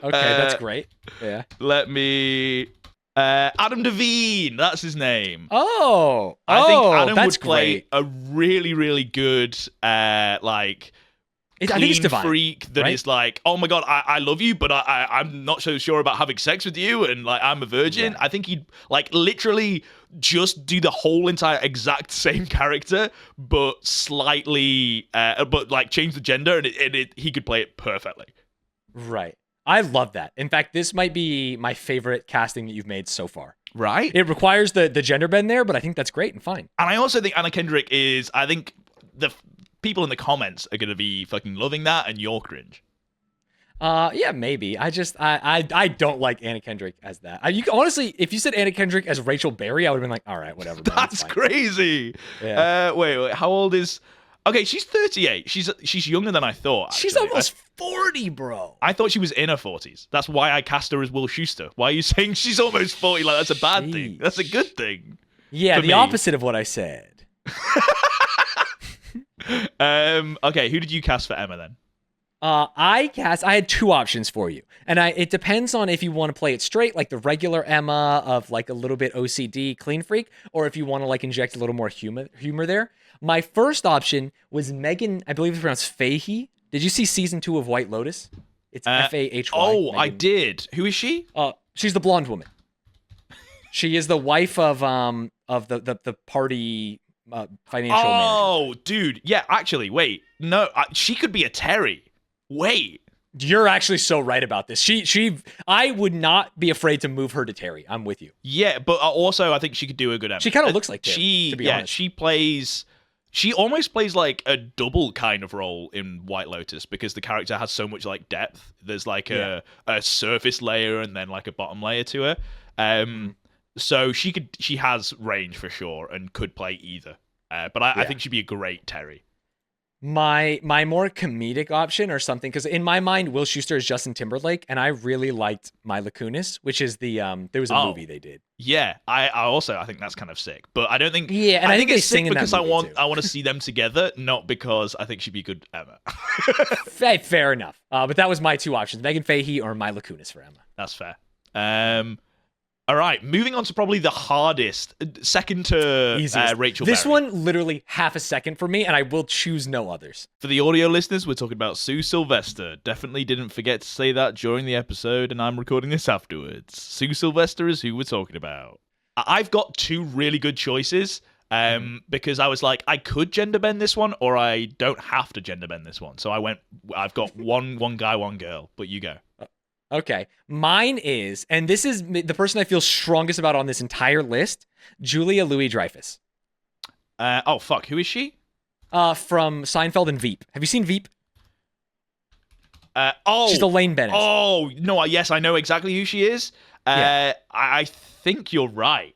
B: Okay, that's great. Yeah.
A: Let me... Adam Devine, that's his name.
B: I
A: think Adam
B: that's
A: would play
B: great.
A: a really, really good, clean freak that is like, oh my god, I love you, but I'm not so sure about having sex with you, and like I'm a virgin. Yeah. I think he'd like literally just do the whole entire exact same character, but slightly, but like change the gender, and he could play it perfectly.
B: Right. I love that. In fact, this might be my favorite casting that you've made so far.
A: Right?
B: It requires the gender bend there, but I think that's great and fine.
A: And I also think Anna Kendrick is, I think the people in the comments are going to be fucking loving that, and you're cringe.
B: Yeah, maybe. I don't like Anna Kendrick as that. Honestly, if you said Anna Kendrick as Rachel Berry, I would have been like, all right, whatever.
A: That's crazy.
B: Yeah.
A: Wait, how old is... Okay, she's 38. She's younger than I thought. Actually.
B: She's almost 40, bro.
A: I thought she was in her 40s. That's why I cast her as Will Schuester. Why are you saying she's almost 40? Like, that's a bad thing. That's a good thing.
B: Yeah, the opposite of what I said.
A: Okay, who did you cast for Emma then?
B: I had two options for you. And it depends on if you want to play it straight, like the regular Emma of like a little bit OCD clean freak, or if you want to like inject a little more humor there. My first option was Megan, I believe it's pronounced Fahey. Did you see season 2 of White Lotus? It's Fahy.
A: Oh,
B: Megan.
A: I did. Who is she?
B: She's the blonde woman. She is the wife of the party financial manager.
A: Oh, dude. Yeah, actually, wait. No, she could be a Terry. Wait.
B: You're actually so right about this. I would not be afraid to move her to Terry. I'm with you.
A: Yeah, but also I think she could do a good Emma.
B: She kind of looks like Terry, to be honest. She almost plays like a double kind of role in White Lotus because the character has so much like depth. There's like a surface layer and then like a bottom layer to her. So she has range for sure and could play either. But I think she'd be a great Terry. My more comedic option or something, because in my mind, Will Schuester is Justin Timberlake, and I really liked Mila Kunis, which is the there was a movie they did.
A: Yeah, I think that's kind of sick, but I don't think.
B: Yeah, and I think
A: it's
B: they sing
A: sick because I want
B: to
A: see them together, not because I think she'd be good Emma.
B: Fair enough. But that was my two options: Megan Fahey or Mila Kunis for Emma.
A: That's fair. All right, moving on to probably the hardest, second to Rachel
B: This
A: Berry.
B: one, literally half a second for me, and I will choose no others.
A: For the audio listeners, we're talking about Sue Sylvester. Definitely didn't forget to say that during the episode, and I'm recording this afterwards. Sue Sylvester is who we're talking about. I've got two really good choices, Because I was like, I could gender bend this one, or I don't have to gender bend this one. So I've got one guy, one girl, but you go.
B: Okay. Mine is, and this is the person I feel strongest about on this entire list, Julia Louis-Dreyfus.
A: Oh, fuck. Who is she?
B: From Seinfeld and Veep. Have you seen Veep? She's Elaine Bennett.
A: Oh, no, yes, I know exactly who she is. I think you're right.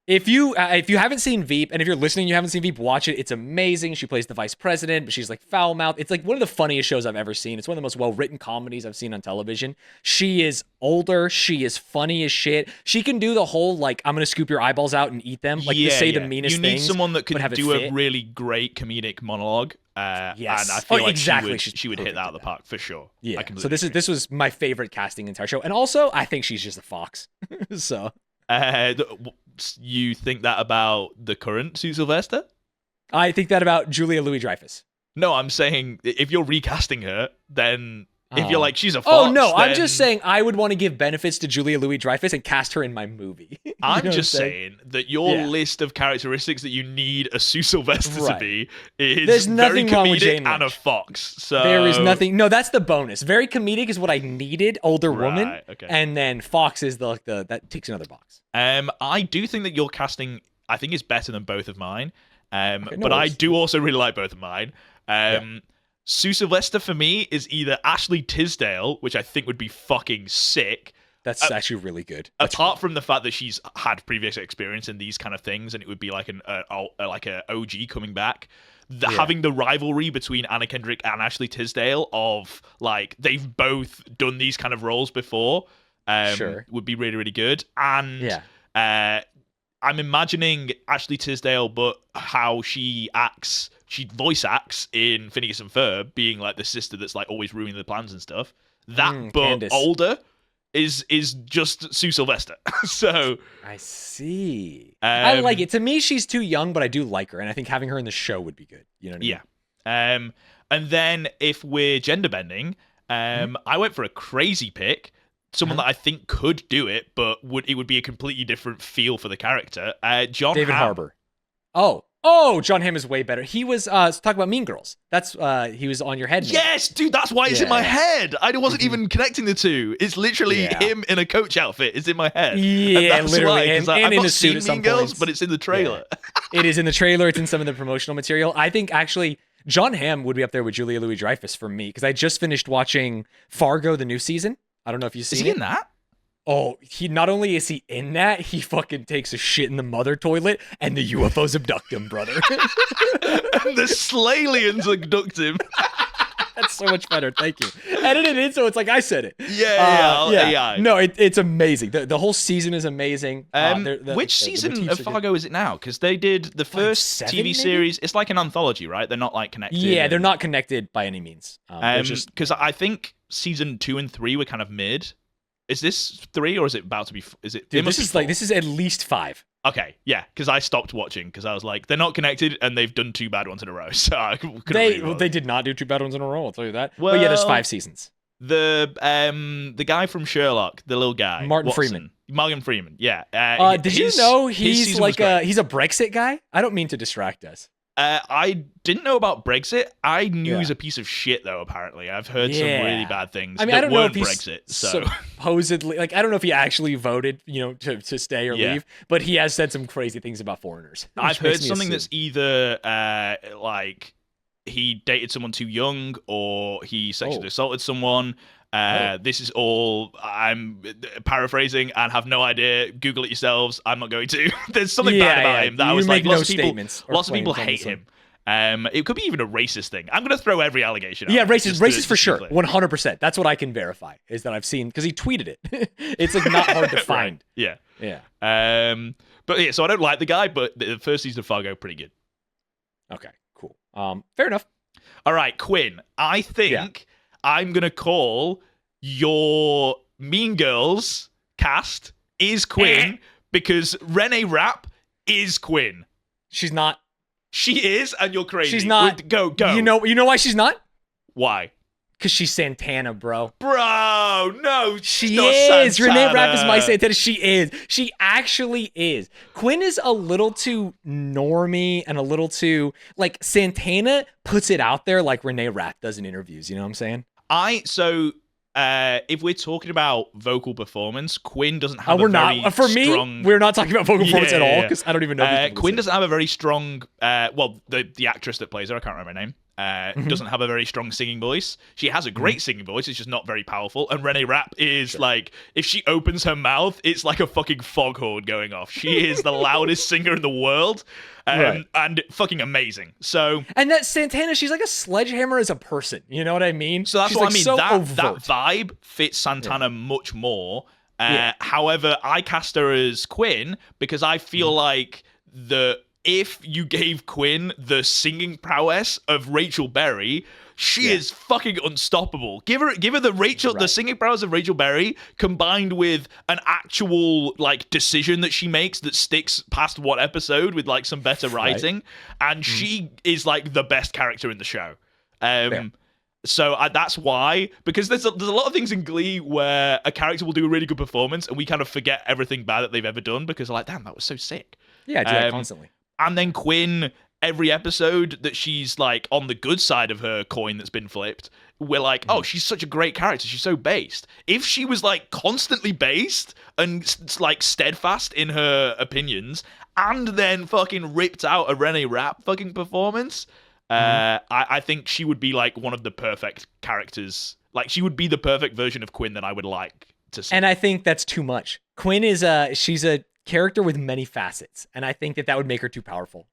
B: If you haven't seen Veep, and if you're listening, you haven't seen Veep, watch it. It's amazing. She plays the vice president, but she's like foul mouthed. It's like one of the funniest shows I've ever seen. It's one of the most well written comedies I've seen on television. She is older. She is funny as shit. She can do the whole like I'm gonna scoop your eyeballs out and eat them, like to say the meanest things.
A: You need someone that can do a
B: fit.
A: really great comedic monologue.
B: Yes,
A: and I feel like
B: exactly.
A: she would hit that out of the park for sure.
B: Yeah. So this was my favorite casting in the entire show, and also I think she's just a fox. So.
A: You think that about the current Sue Sylvester?
B: I think that about Julia Louis-Dreyfus.
A: No, I'm saying if you're recasting her, then if you're like, she's a fox.
B: Oh, no,
A: then...
B: I'm just saying I would want to give benefits to Julia Louis-Dreyfus and cast her in my movie.
A: I'm just saying that your list of characteristics that you need a Sue Sylvester to be is
B: There's nothing
A: very
B: wrong with
A: comedic
B: Jane
A: and a
B: Lynch.
A: fox. So
B: there is nothing. No, that's the bonus. Very comedic is what I needed. Older woman.
A: Okay.
B: And then fox is the that takes another box.
A: I do think that your casting, I think, is better than both of mine.
B: Okay,
A: but I do also really like both of mine. Sue Sylvester for me is either Ashley Tisdale, which I think would be fucking sick.
B: That's actually really good.
A: Apart from the fact that she's had previous experience in these kind of things, and it would be like an OG coming back. Having the rivalry between Anna Kendrick and Ashley Tisdale of like they've both done these kind of roles before would be really, really good. And I'm imagining Ashley Tisdale, but how she voice acts in Phineas and Ferb, being like the sister that's like always ruining the plans and stuff. That, but Candace. Older, is just Sue Sylvester. So
B: I see. I like it. To me, she's too young, but I do like her, and I think having her in the show would be good. You know what I mean? And then if we're gender bending, I went for a crazy pick. Someone that I think could do it, but it would be a completely different feel for the character. David Harbour. Oh, John Hamm is way better. He was talk about Mean Girls. That's he was on your head.
A: Yes, dude, that's why it's in my head. I wasn't even connecting the two. It's literally him in a coach outfit. It's in my head.
B: Yeah, and literally, and
A: I've
B: in
A: not
B: a suit
A: seen
B: at some
A: Mean Girls,
B: points.
A: but it's in the trailer.
B: Yeah. It is in the trailer. It's in some of the promotional material. I think actually John Hamm would be up there with Julia Louis-Dreyfus for me because I just finished watching Fargo, the new season. I don't know if you've seen it.
A: Is he in that?
B: Oh, he not only is he in that, he fucking takes a shit in the mother toilet, and the UFOs abduct him, brother.
A: And the Slaylians abduct him.
B: That's so much better. Thank you. Edit it in so it's like I said it.
A: Yeah.
B: No, it's amazing. The whole season is amazing.
A: Which season of Fargo is it now? Because they did the first TV series. It's like an anthology, right? They're not like connected.
B: Yeah, they're not connected by any means.
A: Because I think season 2 and 3 were kind of mid. Is this 3 or is it about to be? Is it?
B: Dude, this is at least 5.
A: Okay, yeah, because I stopped watching because I was like, they're not connected and they've done 2 bad ones in a row. So I couldn't.
B: They did not do 2 bad ones in a row. I'll tell you that. Well, but yeah, there's 5 seasons.
A: The guy from Sherlock, the little guy,
B: Martin Freeman.
A: Yeah.
B: Did you know he's like he's a Brexit guy? I don't mean to distract us.
A: I didn't know about Brexit. I knew he's a piece of shit, though, apparently. I've heard some really bad things.
B: I mean, I don't know if he's
A: Brexit, so.
B: Supposedly, like, I don't know if he actually voted, to stay or leave, but he has said some crazy things about foreigners.
A: I've heard something that's either, like, he dated someone too young or he sexually assaulted someone. This is all, I'm paraphrasing and have no idea. Google it yourselves. I'm not going to. There's something bad about him that I was like, lots of people hate him. It could be even a racist thing. I'm going to throw every allegation out.
B: Yeah, racist for sure. 100%. That's what I can verify is that I've seen, because he tweeted it. It's like not hard to find.
A: Right. Yeah. But yeah, so I don't like the guy, but the first season of Fargo, pretty good.
B: Okay, cool. Fair enough.
A: All right, Quinn, I think I'm going to call your Mean Girls cast is Quinn because Renee Rapp is Quinn.
B: She's not.
A: She is, and you're crazy.
B: She's not.
A: Go.
B: You know why she's not?
A: Why?
B: Because she's Santana, bro.
A: Bro, no.
B: She is. Renee Rapp is my Santana. She is. She actually is. Quinn is a little too normie and a little too, like, Santana puts it out there like Renee Rapp does in interviews. You know what I'm saying?
A: If we're talking about vocal performance, Quinn doesn't have
B: we're not talking about vocal performance at all, because I don't even know.
A: Quinn doesn't have a very strong, the actress that plays her, I can't remember her name, doesn't have a very strong singing voice. She has a great singing voice, it's just not very powerful. And Renee Rapp is like, if she opens her mouth, it's like a fucking foghorn going off. She is the loudest singer in the world, and fucking amazing. So, and
B: that Santana, she's like a sledgehammer as a person. You know what I mean?
A: So that's what I mean. That vibe fits Santana much more. However, I cast her as Quinn because I feel like if you gave Quinn the singing prowess of Rachel Berry, she is fucking unstoppable. Give her the singing prowess of Rachel Berry combined with an actual like decision that she makes that sticks past one episode with like some better writing, and she is like the best character in the show. So that's why, because there's a lot of things in Glee where a character will do a really good performance and we kind of forget everything bad that they've ever done because we're like, damn, that was so sick.
B: Yeah, I do that constantly.
A: And then Quinn, every episode that she's like on the good side of her coin that's been flipped, we're like, oh, she's such a great character. She's so based. If she was like constantly based and like steadfast in her opinions and then fucking ripped out a Renee Rapp fucking performance, I think she would be like one of the perfect characters. Like she would be the perfect version of Quinn that I would like to see.
B: And I think that's too much. Quinn is she's a character with many facets, and I think that would make her too powerful.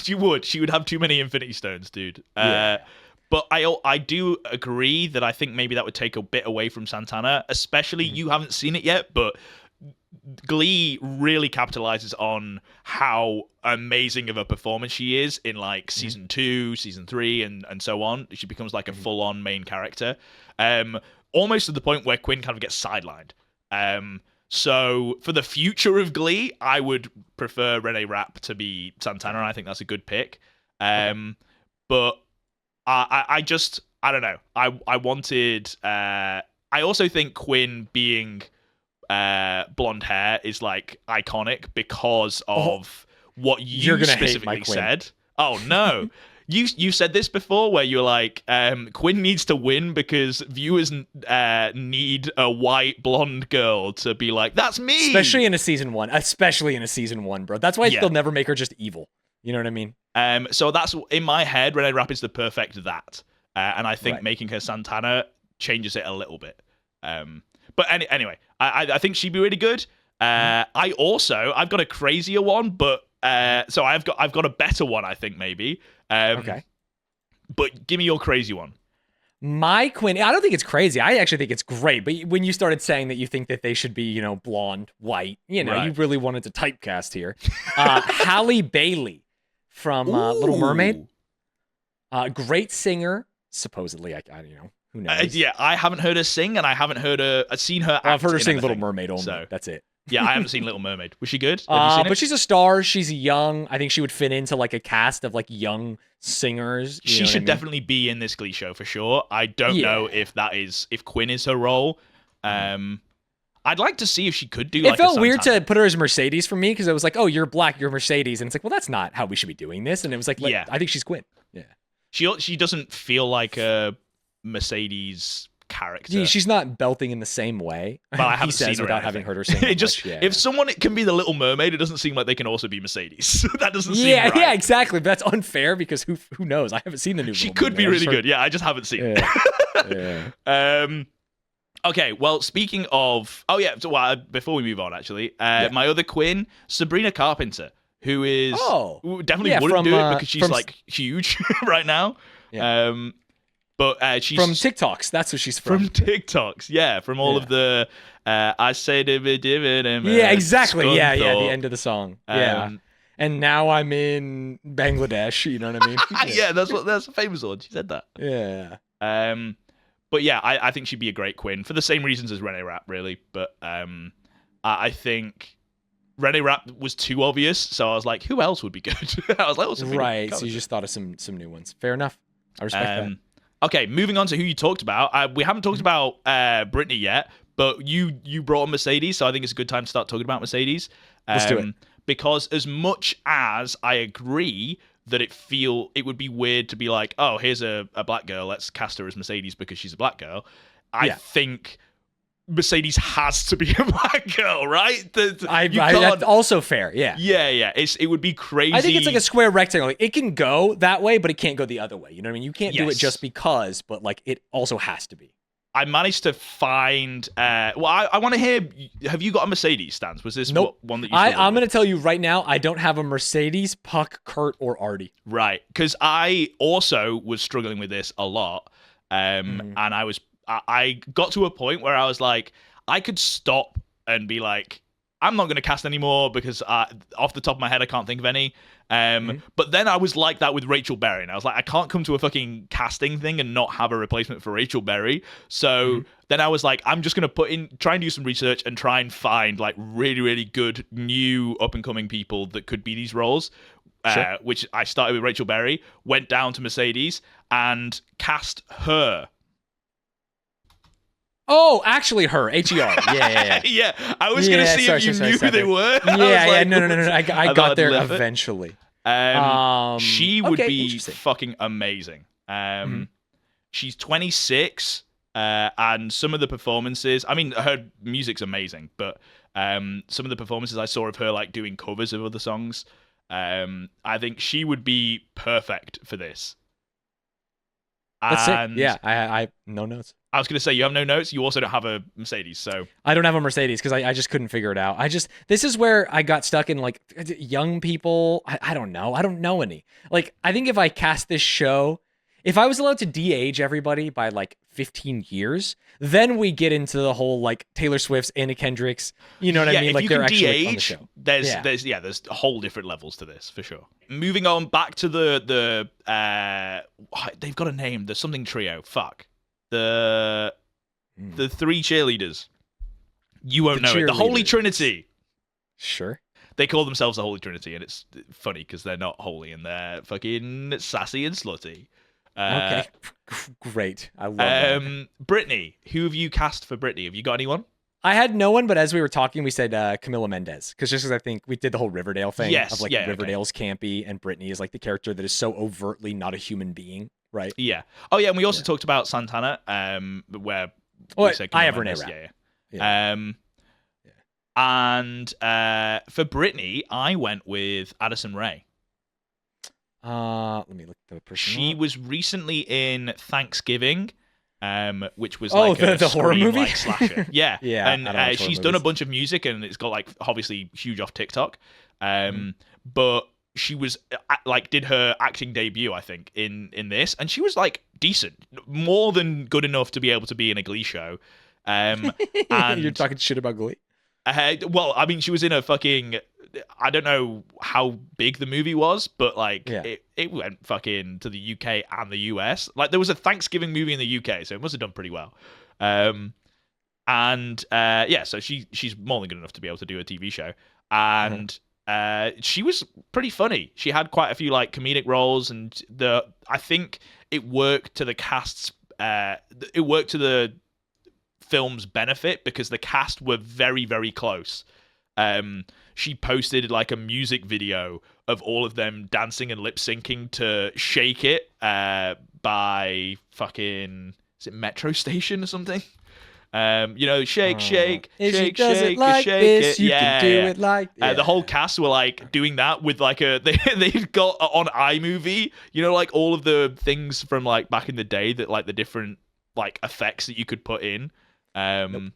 A: She would have too many Infinity Stones, dude. But I do agree that I think maybe that would take a bit away from Santana, especially you haven't seen it yet, but Glee really capitalizes on how amazing of a performance she is in like season 2, season 3, and so on. She becomes like a full-on main character, almost to the point where Quinn kind of gets sidelined. So for the future of Glee, I would prefer Renee Rapp to be Santana, and I think that's a good pick. But I don't know. I wanted. I also think Quinn being blonde hair is like iconic because of what you specifically said. Oh no. You said this before where you're like, Quinn needs to win because viewers need a white blonde girl to be like, that's me.
B: Especially in a season one, bro. That's why they'll never make her just evil. You know what I mean?
A: So that's, in my head, Renee Rapp is the perfect that. And I think making her Santana changes it a little bit. But anyway, I think she'd be really good. I've got a crazier one, but so I've got a better one, I think, maybe. Okay. But give me your crazy one.
B: My Quinn, I don't think it's crazy. I actually think it's great. But when you started saying that you think that they should be, blonde, white, you really wanted to typecast here. Halle Bailey from Little Mermaid. Great singer, supposedly. I who knows?
A: I haven't heard her sing, and I haven't heard her. I've seen her.
B: I've heard her sing Little Mermaid only. So. That's it.
A: Yeah, I haven't seen Little Mermaid. Was she good? Have you seen it?
B: But she's a star. She's young. I think she would fit into like a cast of like young singers.
A: She should definitely be in this Glee show for sure. I don't know if Quinn is her role. I'd like to see if she could do. It
B: felt weird to put her as Mercedes for me because it was like, oh, you're black, you're Mercedes, and it's like, well, that's not how we should be doing this. And it was like, I think she's Quinn. Yeah,
A: she doesn't feel like a Mercedes character.
B: She's not belting in the same way.
A: But I haven't seen her
B: without having heard her sing.
A: If someone can be the Little Mermaid, it doesn't seem like they can also be Mercedes. That doesn't seem right.
B: Yeah, exactly. But that's unfair because who knows? I haven't seen the new.
A: She could be really good. Yeah, I just haven't seen it. Okay, well, speaking of, before we move on, actually, my other Quinn, Sabrina Carpenter, who is definitely wouldn't do it because she's like huge right now. Yeah. But she's
B: from TikToks. That's what she's from.
A: From TikToks, yeah. From all of the I say dividend.
B: Yeah, exactly. Yeah, the end of the song. Yeah. And now I'm in Bangladesh. You know what I mean?
A: Yeah, that's a famous one. She said that.
B: Yeah.
A: But yeah, I think she'd be a great Quinn for the same reasons as Renee Rapp, really. But I think Renee Rapp was too obvious, so I was like, who else would be good? I was like,
B: right. So you just thought of some new ones. Fair enough. I respect that.
A: Okay, moving on to who you talked about. We haven't talked about Britney yet, But you brought on Mercedes, so I think it's a good time to start talking about Mercedes.
B: Let's do it.
A: Because as much as I agree that it would be weird to be like, oh, here's a black girl, let's cast her as Mercedes because she's a black girl. I think Mercedes has to be a black girl, right?
B: That's also fair, yeah.
A: Yeah. It would be crazy.
B: I think it's like a square rectangle. Like, it can go that way, but it can't go the other way. You know what I mean? You can't do it just because, but like it also has to be.
A: I managed to find. I want to hear. Have you got a Mercedes, Stanz? Was this one that you?
B: I'm going to tell you right now. I don't have a Mercedes, Puck, Kurt, or Artie.
A: Right, because I also was struggling with this a lot, and I got to a point where I was like, I could stop and be like, I'm not going to cast anymore because off the top of my head, I can't think of any. But then I was like that with Rachel Berry, and I was like, I can't come to a fucking casting thing and not have a replacement for Rachel Berry. So then I was like, I'm just going to try and do some research and try and find like really, really good new up and coming people that could be these roles. Sure. Which I started with Rachel Berry, went down to Mercedes and cast her.
B: Oh, actually her. H-E-R. Yeah.
A: Yeah, I was going to see if you knew who they were.
B: Yeah. No. I got there eventually.
A: She would be fucking amazing. She's 26, and some of the performances, I mean, her music's amazing, but some of the performances I saw of her like doing covers of other songs, I think she would be perfect for this.
B: That's sick. Yeah, I no notes.
A: I was going to say, you have no notes. You also don't have a Mercedes, so...
B: I don't have a Mercedes because I just couldn't figure it out. This is where I got stuck in, like, young people. I don't know. I don't know any. Like, I think if I cast this show, if I was allowed to de-age everybody by, like, 15 years, then we get into the whole, like, Taylor Swift's, Anna Kendrick's, you know what I mean? Like, they're actually on the show.
A: There's whole different levels to this, for sure. Moving on back to the they've got a name. There's something trio. Fuck. The three cheerleaders. You won't know it. The Holy Trinity.
B: Sure.
A: They call themselves the Holy Trinity, and it's funny because they're not holy and they're fucking sassy and slutty.
B: Okay. Great. I love that.
A: Britney. Who have you cast for Britney? Have you got anyone?
B: I had no one, but as we were talking, we said Camilla Mendez. Because I think we did the whole Riverdale thing. Of like Riverdale's campy, and Britney is like the character that is so overtly not a human being. Right.
A: Yeah. Oh, yeah. And we also talked about Santana, where we said
B: I have Renee Rapp.
A: Yeah. And for Britney, I went with Addison Rae.
B: Let me look at the person.
A: She was recently in Thanksgiving, which was like
B: the horror movie
A: slasher. Yeah.
B: Yeah.
A: And she's done a bunch of music, and it's got like obviously huge off TikTok. But she was like did her acting debut, I think, in this, and she was like decent, more than good enough to be able to be in a Glee show. And
B: you're talking shit about Glee.
A: Well, I mean, she was in a fucking, I don't know how big the movie was, but like it went fucking to the UK and the US. Like there was a Thanksgiving movie in the UK, so it must have done pretty well. So she's more than good enough to be able to do a TV show, and. She was pretty funny. She had quite a few like comedic roles, and I think it worked to the cast's. It worked to the film's benefit because the cast were very, very close. She posted like a music video of all of them dancing and lip syncing to "Shake It" by fucking, is it Metro Station or something? Shake, shake, shake, shake,
B: like
A: shake
B: this,
A: it.
B: You can do it like
A: the whole cast were like doing that with like they've got on iMovie, like all of the things from like back in the day that like the different like effects that you could put in.
B: Nope.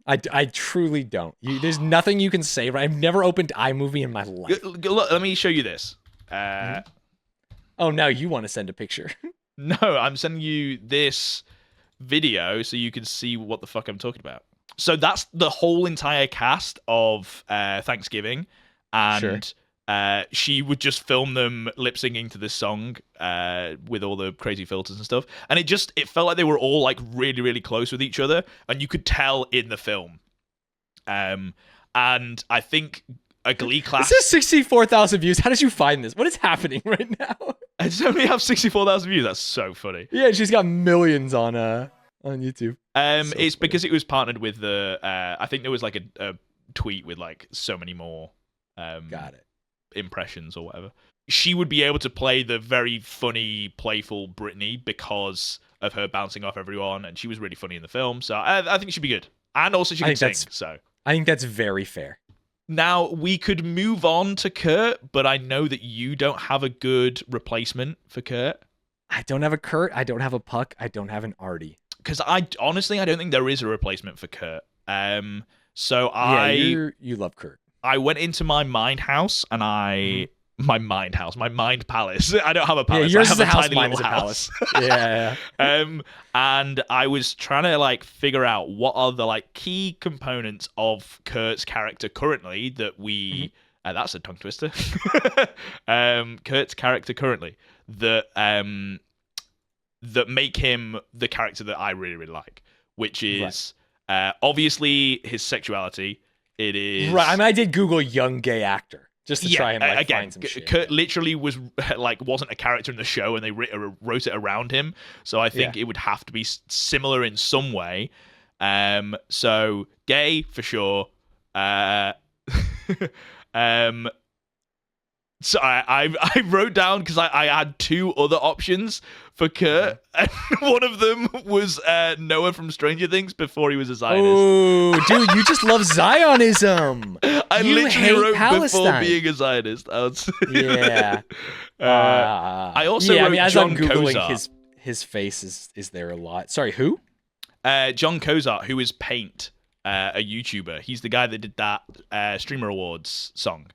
B: I truly don't. There's nothing you can say. Right? I've never opened iMovie in my life.
A: Look, let me show you this.
B: Oh, now you want to send a picture?
A: No, I'm sending you this video so you can see what the fuck I'm talking about. So that's the whole entire cast of Thanksgiving, and she would just film them lip singing to this song with all the crazy filters and stuff, and it felt like they were all like really, really close with each other, and you could tell in the film. And I think a Glee class.
B: This is 64,000 views. How did you find this? What is happening right now?
A: It's only have 64,000 views. That's so funny.
B: Yeah, she's got millions on on YouTube.
A: It's because it was partnered with the. I think there was like a tweet with like so many more.
B: Got it.
A: Impressions or whatever. She would be able to play the very funny, playful Britney because of her bouncing off everyone, and she was really funny in the film. So I think she'd be good, and also she can sing. So
B: I think that's very fair.
A: Now we could move on to Kurt, but I know that you don't have a good replacement for Kurt.
B: I don't have a Kurt. I don't have a Puck. I don't have an Artie.
A: Because I honestly don't think there is a replacement for Kurt.
B: You love Kurt.
A: I went into my mind house and my mind palace. I don't have a palace.
B: Yeah, yours
A: I have
B: is a house,
A: tiny
B: mine is
A: little
B: a
A: house.
B: palace. Yeah.
A: And I was trying to like figure out what are the like key components of Kurt's character currently that we. That's a tongue twister. Kurt's character currently that that make him the character that I really really like, which is obviously his sexuality. It is
B: right. I mean, I did Google young gay actor just to try and like find some shit.
A: Kurt literally was like wasn't a character in the show, and they wrote it around him. So I think it would have to be similar in some way. So gay for sure. So I wrote down because I had two other options for Kurt, and one of them was Noah from Stranger Things before he was a Zionist.
B: Oh, dude, you just love Zionism.
A: I literally wrote Palestine. Before being a Zionist.
B: Yeah.
A: I also wrote
B: as
A: John
B: I'm Googling,
A: Cozart.
B: his face is there a lot. Sorry, who?
A: John Cozart, who is Paint, a YouTuber. He's the guy that did that Streamer Awards song.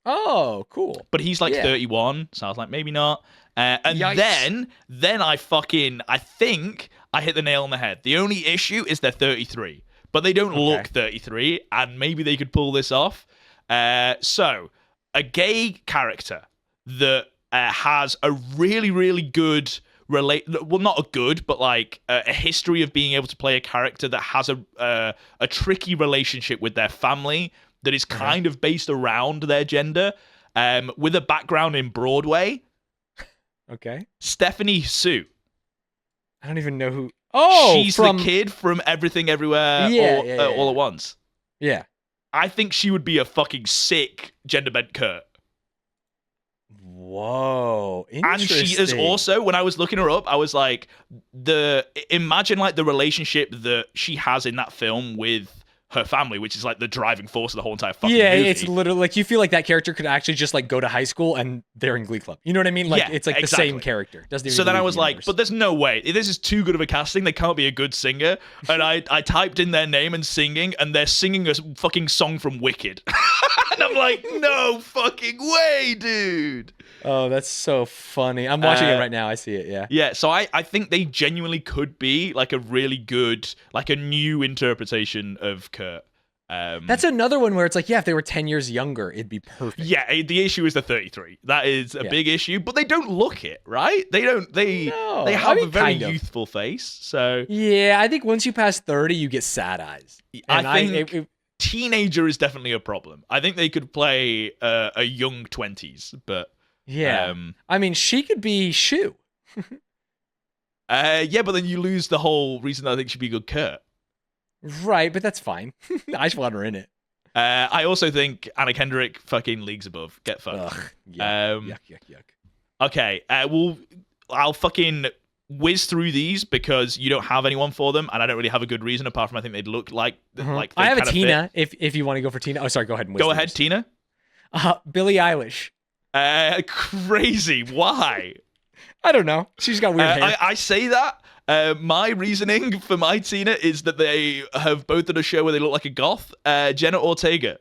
B: Oh, cool.
A: But he's like 31, so I was like, maybe not. And
B: Yikes.
A: then I think I hit the nail on the head. The only issue is they're 33, but they don't look 33, and maybe they could pull this off. So, a gay character that has a really, really good not a good, but like a history of being able to play a character that has a tricky relationship with their family that is kind of based around their gender, with a background in Broadway.
B: Okay.
A: Stephanie Sue.
B: I don't even know who. Oh,
A: she's the kid from Everything Everywhere All at Once.
B: Yeah.
A: I think she would be a fucking sick gender bent Kurt.
B: Whoa, interesting.
A: And she is also, when I was looking her up, I was like, imagine like the relationship that she has in that film with her family, which is like the driving force of the whole entire fucking movie.
B: It's literally like you feel like that character could actually just like go to high school and they're in Glee Club. You know what I mean? Like it's like exactly the same character.
A: So then I was like, but there's no way. This is too good of a casting. They can't be a good singer. And I typed in their name and singing, and they're singing a fucking song from Wicked. And I'm like, no fucking way, dude.
B: Oh, that's so funny. I'm watching it right now. I see it, yeah.
A: Yeah, so I think they genuinely could be like a really good, like a new interpretation of Kurt.
B: That's another one where it's like, if they were 10 years younger, it'd be perfect.
A: Yeah, the issue is the 33. That is a big issue, but they don't look it, right? They have a very youthful face, so...
B: Yeah, I think once you pass 30, you get sad eyes. And
A: I think teenager is definitely a problem. I think they could play a young 20s, but...
B: Yeah. I mean, she could be Shu.
A: Yeah, but then you lose the whole reason I think she'd be a good Kurt.
B: Right, but that's fine. I just want her in it.
A: I also think Anna Kendrick fucking leagues above. Get fucked.
B: Ugh, yuck.
A: Okay, I'll fucking whiz through these because you don't have anyone for them, and I don't really have a good reason apart from I think they'd look like like.
B: I have a Tina. If you want to go for Tina. Oh, sorry. Go ahead.
A: Go ahead, Tina.
B: Billie Eilish.
A: Crazy. Why?
B: I don't know. She's got weird hair.
A: I say that. My reasoning for my Tina is that they have both done a show where they look like a goth. Jenna Ortega.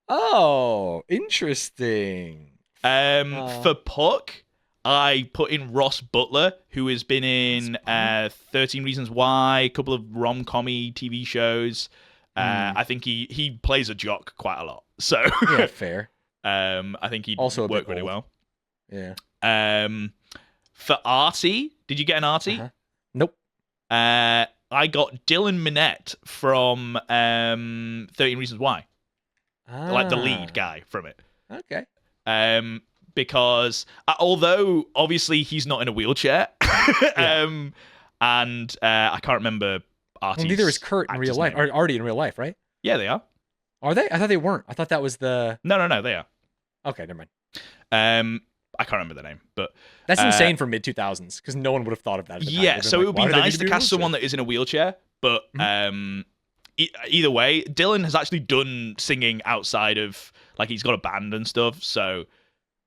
B: Oh, interesting.
A: For Puck, I put in Ross Butler, who has been in 13 Reasons Why, a couple of rom-commy TV shows. I think he plays a jock quite a lot. So
B: yeah, fair.
A: I think he'd
B: also
A: work really well.
B: Yeah.
A: For Artie, did you get an Artie?
B: Nope.
A: I got Dylan Minnette from 13 Reasons Why. Like the lead guy from it.
B: Okay.
A: Because although obviously he's not in a wheelchair, and I can't remember Artie's.
B: Well, neither is Kurt in real life, or Artie in real life, right?
A: Yeah, they are.
B: Are they? I thought they weren't. I thought that was the.
A: No, they are.
B: Okay, never mind.
A: I can't remember the name, but
B: that's insane for mid 2000s because no one would have thought of that. At the time.
A: Yeah, so it would be nice to cast someone that is in a wheelchair, but either way, Dylan has actually done singing outside of like he's got a band and stuff. So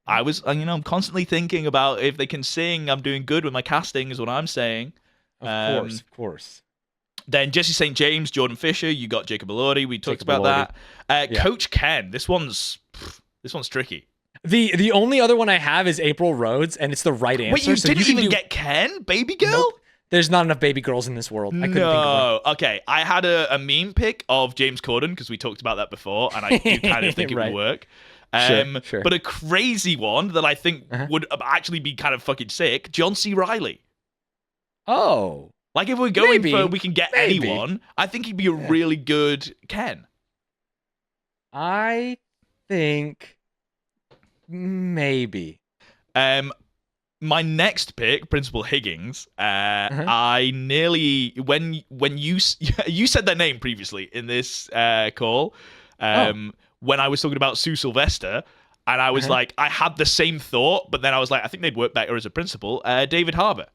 A: I was, I'm constantly thinking about if they can sing, I'm doing good with my casting, is what I'm saying.
B: Of course. Then
A: Jesse St. James, Jordan Fisher, you got Jacob Elordi. We talked about that. Coach Ken, this one's tricky.
B: The only other one I have is April Rhodes, and it's the right answer.
A: Wait, you didn't even get Ken, baby girl?
B: Nope. There's not enough baby girls in this world. I couldn't think of one.
A: Okay. I had a meme pick of James Corden because we talked about that before, and I do kind of think it would work.
B: Sure.
A: But a crazy one that I think would actually be kind of fucking sick, John C. Reilly.
B: Oh.
A: Like, if we're going for we can get anyone, I think he'd be a really good Ken.
B: I think maybe.
A: My next pick, Principal Higgins, I nearly when you said their name previously in this call, when I was talking about Sue Sylvester, and I was like, I had the same thought, but then I was like, I think they'd work better as a principal. David Harbour.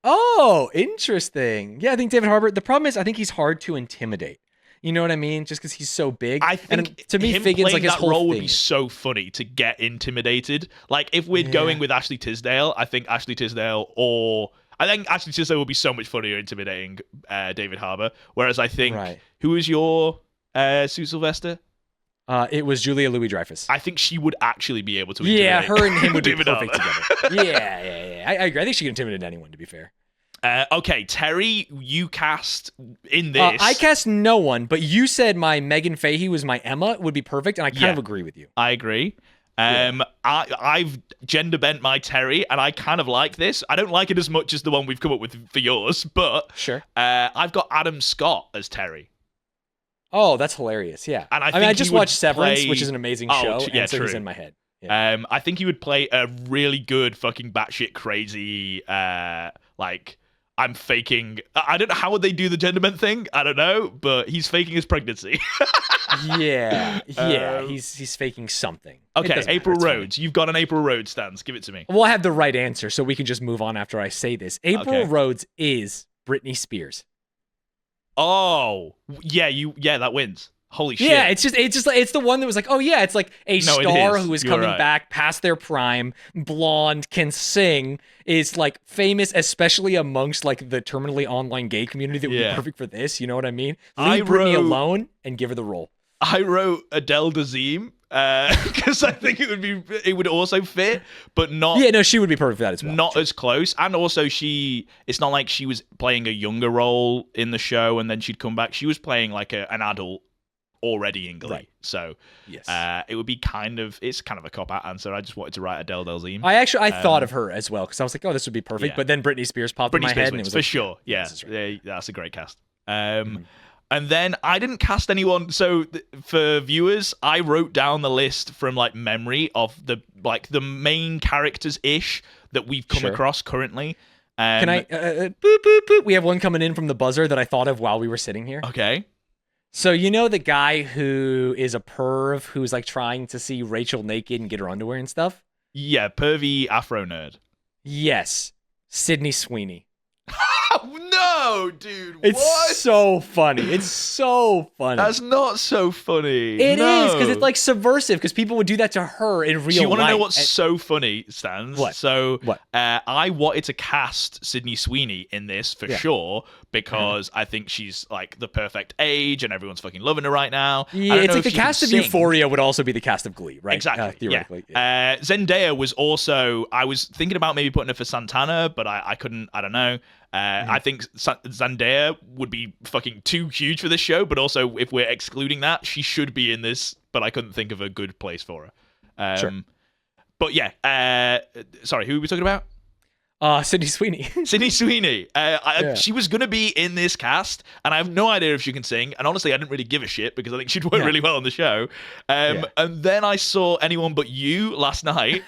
B: Oh, interesting. Yeah, I think David Harbour. The problem is, I think he's hard to intimidate. You know what I mean? Just because he's so big.
A: I think
B: and to me,
A: him
B: Figgins, like his
A: that
B: whole
A: role
B: thing
A: would be so funny to get intimidated. Like if we're going with Ashley Tisdale, I think Ashley Tisdale would be so much funnier intimidating David Harbour. Whereas I think who is your Sue Sylvester?
B: It was Julia Louis-Dreyfus.
A: I think she would actually be able to intimidate.
B: Yeah, her and him would be perfect
A: Harbour.
B: together. Yeah. I agree. I think she can intimidate anyone, to be fair.
A: Okay, Terry, you cast in this.
B: I cast no one, but you said my Megan Fahey was my Emma would be perfect, and I kind of agree with you.
A: I agree. I've gender bent my Terry, and I kind of like this. I don't like it as much as the one we've come up with for yours, but
B: sure.
A: I've got Adam Scott as Terry.
B: Oh, that's hilarious! Yeah,
A: and
B: I just watched Severance, which is an amazing show, and so he's in my head. Yeah.
A: I think he would play a really good fucking batshit crazy, like. I'm faking. I don't know how would they do the gender bent thing. I don't know, but he's faking his pregnancy.
B: yeah. He's faking something.
A: Okay, April Rhodes. You've got an April Rhodes stance. Give it to me.
B: Well, I have the right answer, so we can just move on after I say this. April Rhodes is Britney Spears.
A: Oh, yeah. That wins. Holy shit.
B: Yeah, it's the one that was like, oh yeah, it's like a star who is coming back past their prime, blonde, can sing, is like famous, especially amongst like the terminally online gay community that would be perfect for this. You know what I mean? Leave Britney alone and give her the role.
A: I wrote Adele Dazeem because I think it would also fit, but not.
B: Yeah, no, she would be perfect for that as well.
A: Not as close, and also it's not like she was playing a younger role in the show and then she'd come back. She was playing like an adult. Already in Glee, so
B: yes,
A: it would be it's kind of a cop-out answer. I just wanted to write Adele Dazeem.
B: I thought of her as well because I was like, oh, this would be perfect. But then Britney Spears popped in my head, and it was
A: for sure. Yeah, that's a great cast. And then I didn't cast anyone. So for viewers, I wrote down the list from like memory of the main characters ish that we've come across currently.
B: Can I? Boop boop boop. We have one coming in from the buzzer that I thought of while we were sitting here.
A: Okay.
B: So you know the guy who is a perv who's like trying to see Rachel naked and get her underwear and stuff?
A: Yeah, pervy Afro nerd.
B: Yes, Sydney Sweeney.
A: No, dude.
B: It's so funny. It's so funny.
A: That's not so funny.
B: It is because it's like subversive because people would do that to her in real life.
A: Do you want to know what's so funny, Stanz?
B: What?
A: So
B: what?
A: I wanted to cast Sydney Sweeney in this for sure because I think she's like the perfect age and everyone's fucking loving her right now.
B: Yeah, it's like the cast of Euphoria would also be the cast of Glee, right?
A: Exactly.
B: Theoretically.
A: Yeah. Zendaya was also. I was thinking about maybe putting her for Santana, but I couldn't. I don't know. I think Zendaya would be fucking too huge for this show, but also if we're excluding that, she should be in this, but I couldn't think of a good place for her.
B: Sure.
A: But yeah, sorry, who were we talking about?
B: Sydney Sweeney.
A: Sydney Sweeney. She was going to be in this cast, and I have no idea if she can sing. And honestly, I didn't really give a shit because I think she'd work really well on the show. And then I saw Anyone But You last night.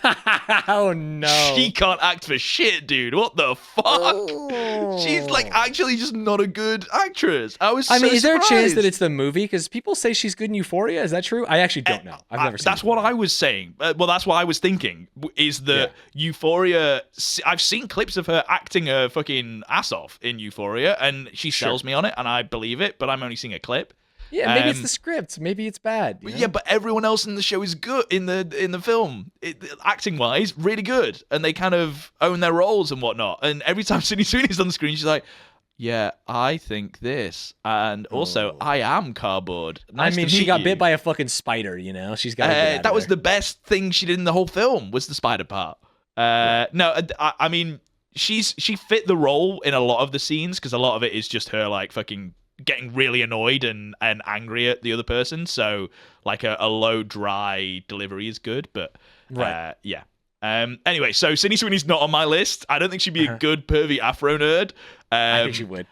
B: Oh, no.
A: She can't act for shit, dude. What the fuck?
B: Oh.
A: She's like actually just not a good actress. I mean,
B: is there a chance
A: surprised.
B: that it's the movie? Because people say she's good in Euphoria. Is that true? I actually don't know. I've never seen
A: That's what I was saying. Well, that's what I was thinking. Is that Euphoria? I've seen clips of her acting her fucking ass off in Euphoria, and she sells me on it, and I believe it. But I'm only seeing a clip.
B: Yeah, maybe it's the script. Maybe it's bad. You know?
A: Yeah, but everyone else in the show is good in the film, acting wise, really good, and they kind of own their roles and whatnot. And every time Sydney Sweeney's on the screen, she's like, "Yeah, I think this, and also I am cardboard." Nice
B: she got bit by a fucking spider. You know, she's got.
A: That was the best thing she did in the whole film was the spider part. No, I mean she fit the role in a lot of the scenes because a lot of it is just her like fucking getting really annoyed and angry at the other person. So like a low dry delivery is good, but yeah. Anyway, so Sydney Sweeney's not on my list. I don't think she'd be a good pervy Afro nerd.
B: I think she would.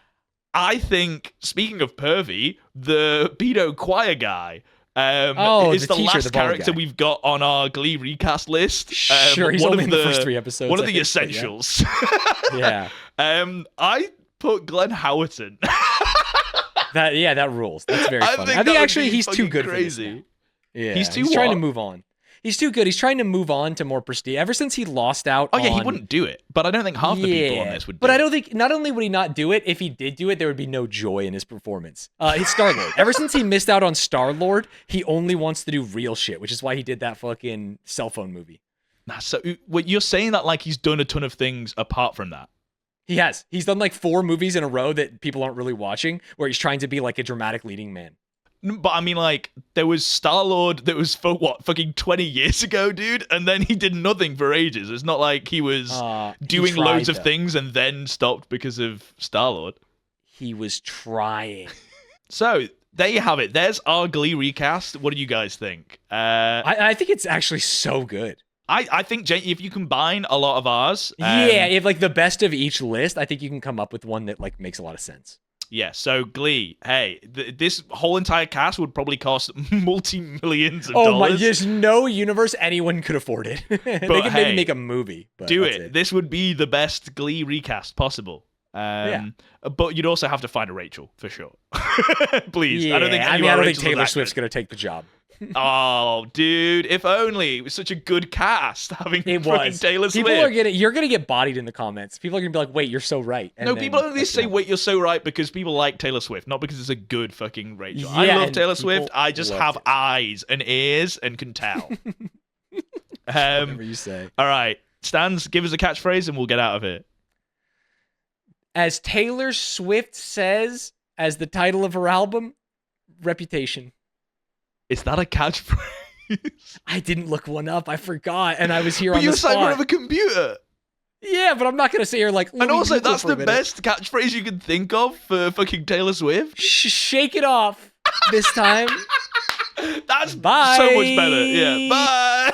A: I think, speaking of pervy, the pedo choir guy is the
B: teacher,
A: last character we've got on our Glee recast list.
B: Sure, he's only in the first 3 episodes.
A: One of the essentials.
B: Yeah.
A: I put Glenn Howerton.
B: That rules. That's very funny. I think actually he's too good
A: crazy.
B: for this now. Yeah,
A: he's
B: trying to move on. He's too good. He's trying to move on to more prestige. Ever since he lost out
A: he wouldn't do it. But I don't think half the people on this would do it.
B: But I don't think, not only would he not do it, if he did do it, there would be no joy in his performance. He's Star-Lord. Ever since he missed out on Star-Lord, he only wants to do real shit, which is why he did that fucking cell phone movie.
A: So you're saying that like he's done a ton of things apart from that?
B: He has. He's done like 4 movies in a row that people aren't really watching, where he's trying to be like a dramatic leading man.
A: But I mean, like, there was Star-Lord that was for fucking 20 years ago, dude, and then he did nothing for ages. It's not like he was doing loads of things and then stopped because of Star-Lord.
B: He was trying.
A: So, there you have it. There's our Glee recast. What do you guys think?
B: I think it's actually so good.
A: I think if you combine a lot of ours...
B: if like the best of each list, I think you can come up with one that like makes a lot of sense.
A: Yeah, so Glee, hey, this whole entire cast would probably cost multi-millions of dollars.
B: Oh my, there's no universe anyone could afford it. They could maybe make a movie. But
A: do it. This would be the best Glee recast possible. But you'd also have to find a Rachel, for sure. Please.
B: Yeah, I don't think Taylor Swift's going to take the job.
A: Oh, dude, if only. It was such a good cast having fucking Taylor Swift.
B: You're going to get bodied in the comments. People are going to be like, wait, you're so right. And
A: no, people only say, wait, you're so right because people like Taylor Swift, not because it's a good fucking Rachel. I love Taylor Swift. I just have eyes and ears and can tell.
B: Whatever you say.
A: All right. Stanz, give us a catchphrase and we'll get out of it.
B: As Taylor Swift says, as the title of her album, Reputation.
A: Is that a catchphrase?
B: I didn't look one up. I forgot, and I was here on the spot.
A: But you're in front of a computer.
B: Yeah, but I'm not going to say you're like...
A: And also, that's the best catchphrase you can think of for fucking Taylor Swift.
B: Shake it off this time.
A: That's so much better. Yeah, bye.